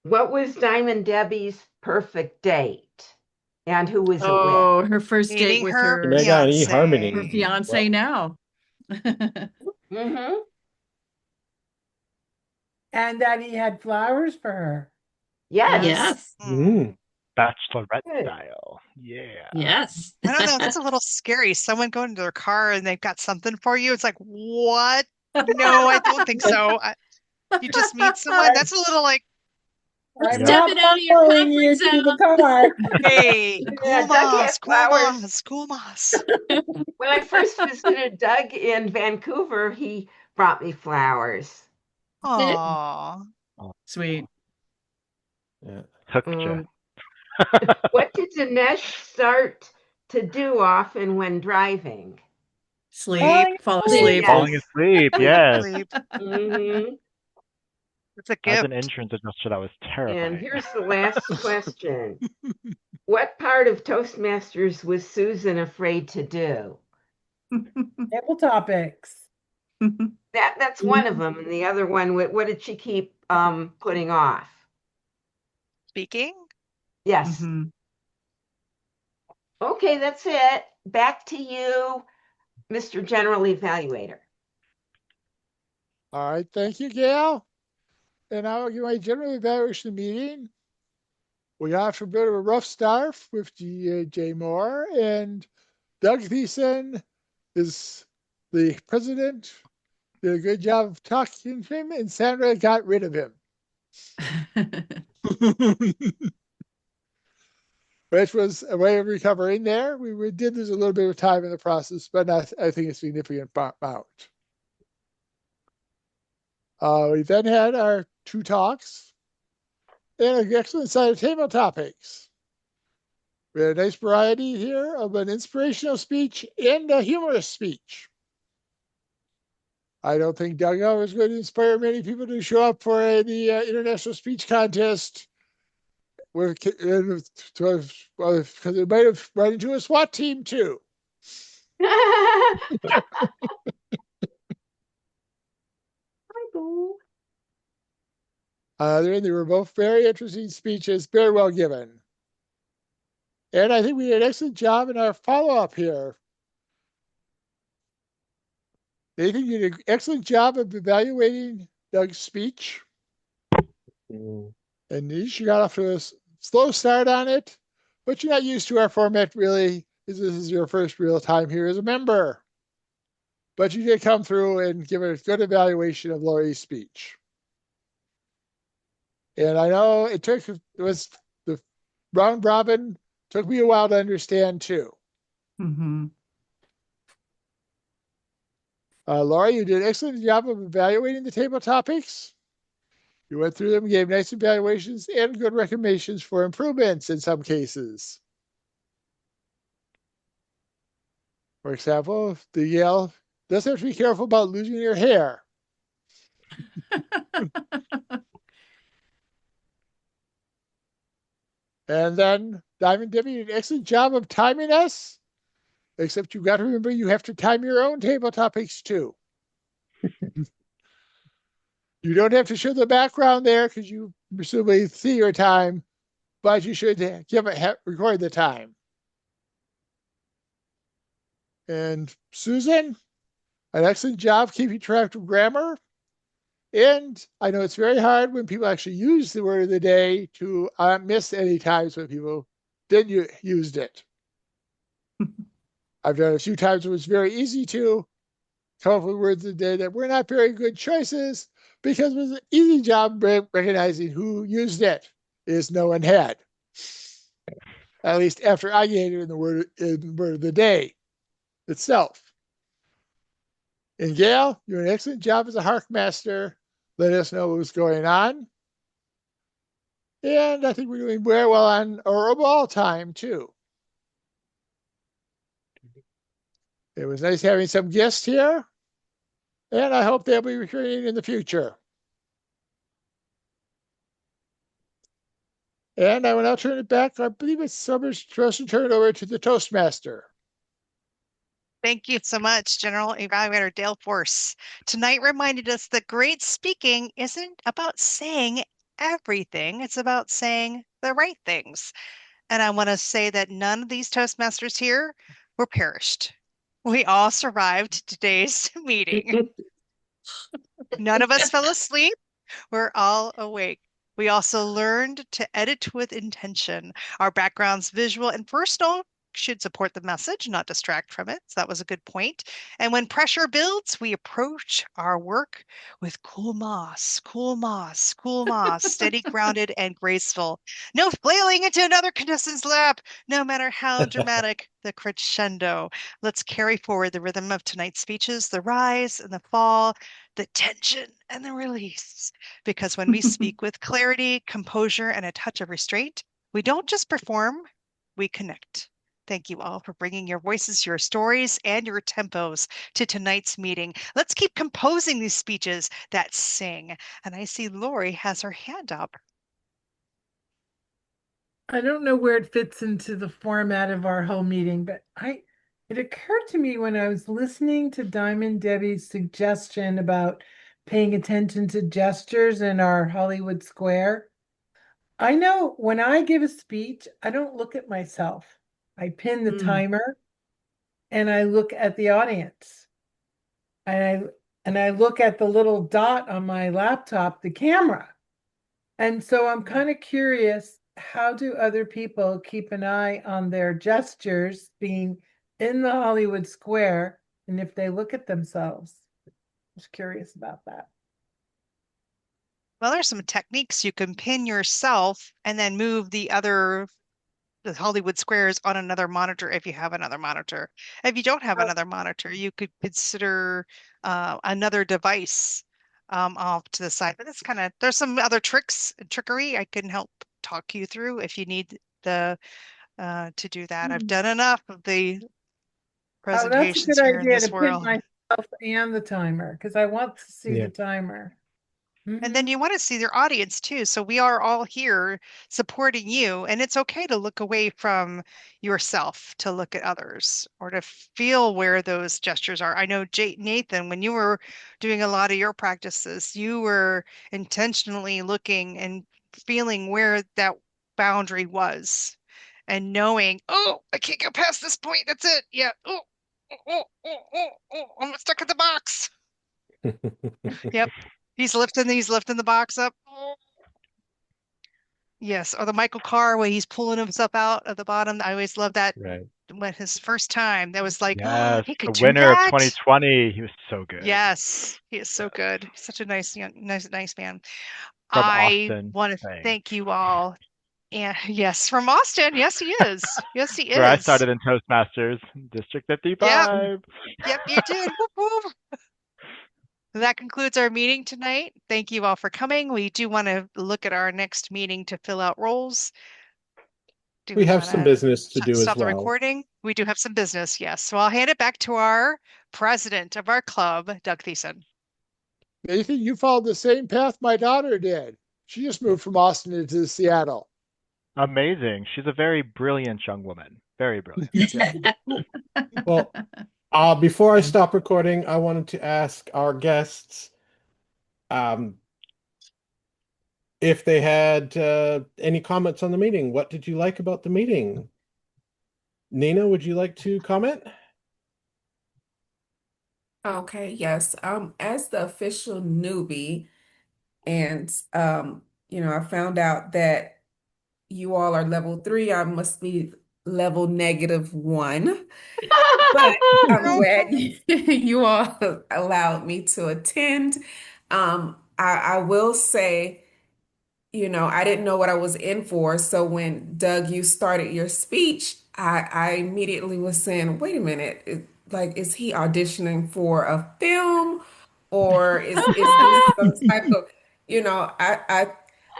What was Diamond Debbie's perfect date? And who was it with? Oh, her first date Meeting with her her, Megan fiance. eHarmony. her fiance Well, now. Mm-hmm. and that he had flowers for her. Yes. Yes. Bachelorette Good. style. Yeah. Yes. I don't know. That's a little scary. Someone going to their car and they've got something for you. It's like, what? No, I don't think so. You just meet someone. That's a little like, I'm Yeah. not Stepping out of your following comfort you to the zone. car. hey, Yeah, Doug had flowers. cool moss. When I first visited Doug in Vancouver, he brought me flowers. Aw. Sweet. Yeah. Hooked ya. What did Dinesh start to do often when driving? Sleep. Oh, Fall yeah. asleep. Falling Yes. asleep, yes. Sleep. hmm It's a As an gift. insurance adjuster, that was And terrifying. here's the last question. What part of Toastmasters was Susan afraid to do? Table topics. That's one of them. And the other one, what did she keep putting off? Speaking. Yes. Mhm. Okay, that's it. Back to you, Mr. General Evaluator. All right, thank you, Gail. And I will give my general evaluation meeting. We got off to a bit of a rough start with J. Moore, and Doug Thiessen is the president. Did a good job of talking to him, and Sandra got rid of him. Which was a way of recovering there. We did lose a little bit of time in the process, but not, I think, a significant amount. We then had our 2 talks and an excellent set of table topics. We had a nice variety here of an inspirational speech and a humorous speech. I don't think Doug was going to inspire many people to show up for the international speech contest because it might have run into a SWAT team too. They were both very interesting speeches, very well given. And I think we did an excellent job in our follow-up here. Nathan, you did an excellent job of evaluating Doug's speech. And Nish, you got off to a slow start on it, but you're not used to our format really. This is your first real time here as a member. But you did come through and give a good evaluation of Lori's speech. And I know it was the round robin took me a while to understand too. Mhm. Lori, you did an excellent job of evaluating the table topics. You went through them, gave nice evaluations and good recommendations for improvements in some cases. For example, the Yale does have to be careful about losing your hair. And then Diamond Debbie did an excellent job of timing us, except you got to remember you have to time your own table topics too. You don't have to show the background there because you presumably see your time, but you should record the time. And Susan, an excellent job keeping track of grammar. And I know it's very hard when people actually use the word of the day to miss any times when people didn't used it. I've done it a few times where it's very easy to come up with words of the day that were not very good choices because it was an easy job recognizing who used it is no one had. At least after I gave it in the word of the day itself. And Gail, you're an excellent job as a Hark Master. Let us know what was going on. And I think we're doing very well on our overall time too. It was nice having some guests here. And I hope they'll be returning in the future. And I will now turn it back. I believe it's Summer's supposed to turn it over to the Toastmaster. Thank you so much, General Evaluator Dale Force. Tonight reminded us that great speaking isn't about saying everything, it's about saying the right things. And I want to say that none of these Toastmasters here were perished. We all survived today's meeting. None of us fell asleep. We're all awake. We also learned to edit with intention. Our backgrounds, visual and personal, should support the message, not distract from it. So that was a good point. And when pressure builds, we approach our work with cool moss, cool moss, cool moss, steady, grounded, and graceful. No flailing into another contestant's lap, no matter how dramatic the crescendo. Let's carry forward the rhythm of tonight's speeches, the rise and the fall, the tension and the release. Because when we speak with clarity, composure, and a touch of restraint, we don't just perform, we connect. Thank you all for bringing your voices, your stories, and your tempos to tonight's meeting. Let's keep composing these speeches that sing. And I see Lori has her hand up. I don't know where it fits into the format of our whole meeting, but it occurred to me when I was listening to Diamond Debbie's suggestion about paying attention to gestures in our Hollywood Square. I know when I give a speech, I don't look at myself. I pin the timer and I look at the audience. And I look at the little dot on my laptop, the camera. And so I'm kind of curious, how do other people keep an eye on their gestures being in the Hollywood Square, and if they look at themselves? I was curious about that. Well, there's some techniques. You can pin yourself and then move the Hollywood squares on another monitor if you have another monitor. If you don't have another monitor, you could consider another device off to the side. But there's some other trickery I can help talk you through if you need to do that. I've done enough of the presentations that's a good here in idea this to pin world. myself and the timer, because I want to see the timer. And then you want to see their audience too. So we are all here supporting you, and it's okay to look away from yourself to look at others or to feel where those gestures are. I know Nathan, when you were doing a lot of your practices, you were intentionally looking and feeling where that boundary was and knowing, oh, I can't go past this point. That's it. Yeah. I'm stuck in the box. Yep. He's lifting the box up. Yes, or the Michael Carr where he's pulling himself out of the bottom. I always love that. Right. When his first time, that was like, oh, Yes, he the could do winner of that. 2020. He was so good. Yes, he is so good. He's such a nice man. From I Austin. want to thank you all. And yes, from Austin. Yes, he is. Yes, he is. Where I started in Toastmasters, District 55. Yep, you did. Whoop, whoop. That concludes our meeting tonight. Thank you all for coming. We do want to look at our next meeting to fill out roles. We have some business to do as stop the well. recording? We do have some business, yes. So I'll hand it back to our president of our club, Doug Thiessen. Nathan, you followed the same path my daughter did. She just moved from Austin into Seattle. Amazing. She's a very brilliant young woman. Very brilliant. Well, before I stop recording, I wanted to ask our guests if they had any comments on the meeting. What did you like about the meeting? Nina, would you like to comment? Okay, yes. As the official newbie, and I found out that you all are level 3, I must be level -1. But I'm glad you all allowed me to attend. I will say, I didn't know what I was in for. So when Doug, you started your speech, I immediately was saying, wait a minute, is he auditioning for a film, or is this some type of,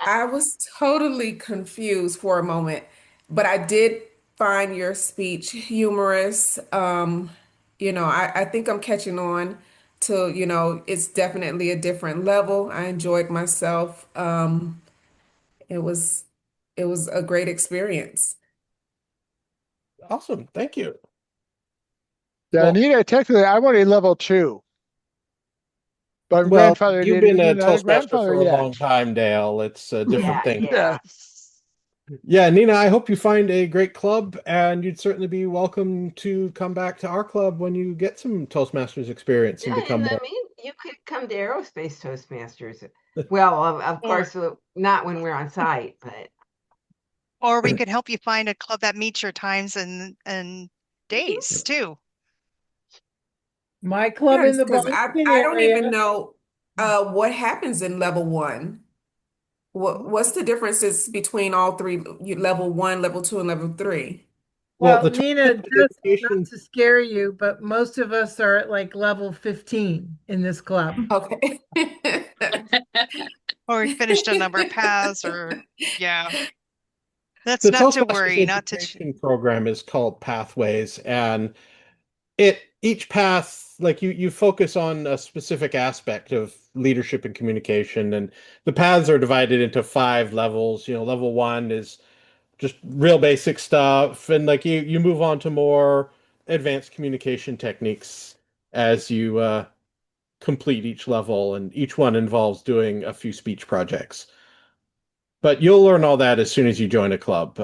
I was totally confused for a moment, but I did find your speech humorous. I think I'm catching on to, it's definitely a different level. I enjoyed myself. It was a great experience. Awesome. Thank you. Yeah, Nina, technically, I'm only level 2. But Well, grandfather you've did been a it, not a Toastmaster for grandfather a yet. long time, Dale. It's a different thing. Yeah. Yeah, Nina, I hope you find a great club, and you'd certainly be welcome to come back to our club when you get some Toastmasters experience and become more. You could come to Aerospace Toastmasters. Well, of course, not when we're on site, but Or we could help you find a club that meets your times and days too. My club in Yes, the because Boston I don't area. even know what happens in level one. What's the differences between all three, level one, level two, and level three? Well, Well, the Nina, total just not education, to scare you, but most of us are at like level 15 in this club. Okay. Or we finished a number of paths or yeah. That's the not to Toastmasters worry, not to education program is called Pathways, and each path, like you focus on a specific aspect of leadership and communication, and the paths are divided into 5 levels. Level 1 is just real basic stuff, and like you move on to more advanced communication techniques as you complete each level, and each one involves doing a few speech projects. But you'll learn all that as soon as you join a club.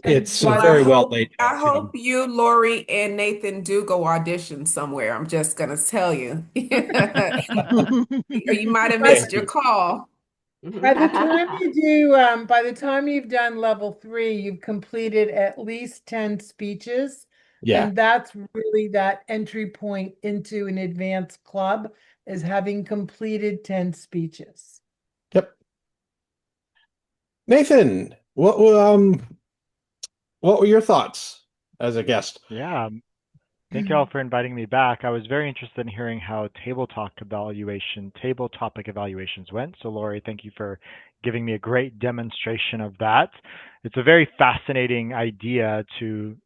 It's Well, very well laid I out, hope you, Lori, and Nathan do go audition somewhere. I'm just gonna tell you. Or you might have By, missed your call. by the time you by the time you've done level 3, you've completed at least 10 speeches. Yeah. And that's really that entry point into an advanced club is having completed 10 speeches. Yep. Nathan, what were your thoughts as a guest? Yeah. Thank you all for inviting me back. I was very interested in hearing how table topic evaluations went. So, Lori, thank you for giving me a great demonstration of that. It's a very fascinating idea to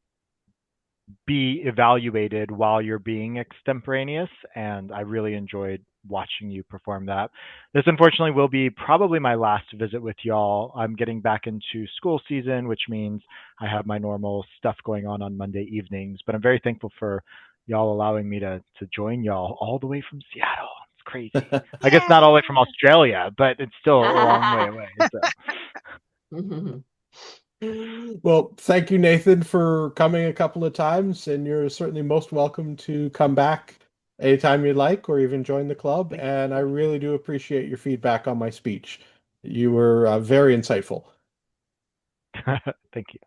be evaluated while you're being extemporaneous, and I really enjoyed watching you perform that. This unfortunately will be probably my last visit with y'all. I'm getting back into school season, which means I have my normal stuff going on Monday evenings, but I'm very thankful for y'all allowing me to join y'all all the way from Seattle. It's crazy. I guess not all the way from Australia, but it's still a long way away. So. Well, thank you, Nathan, for coming a couple of times, and you're certainly most welcome to come back anytime you'd like, or even join the club. And I really do appreciate your feedback on my speech. You were very insightful. Thank you.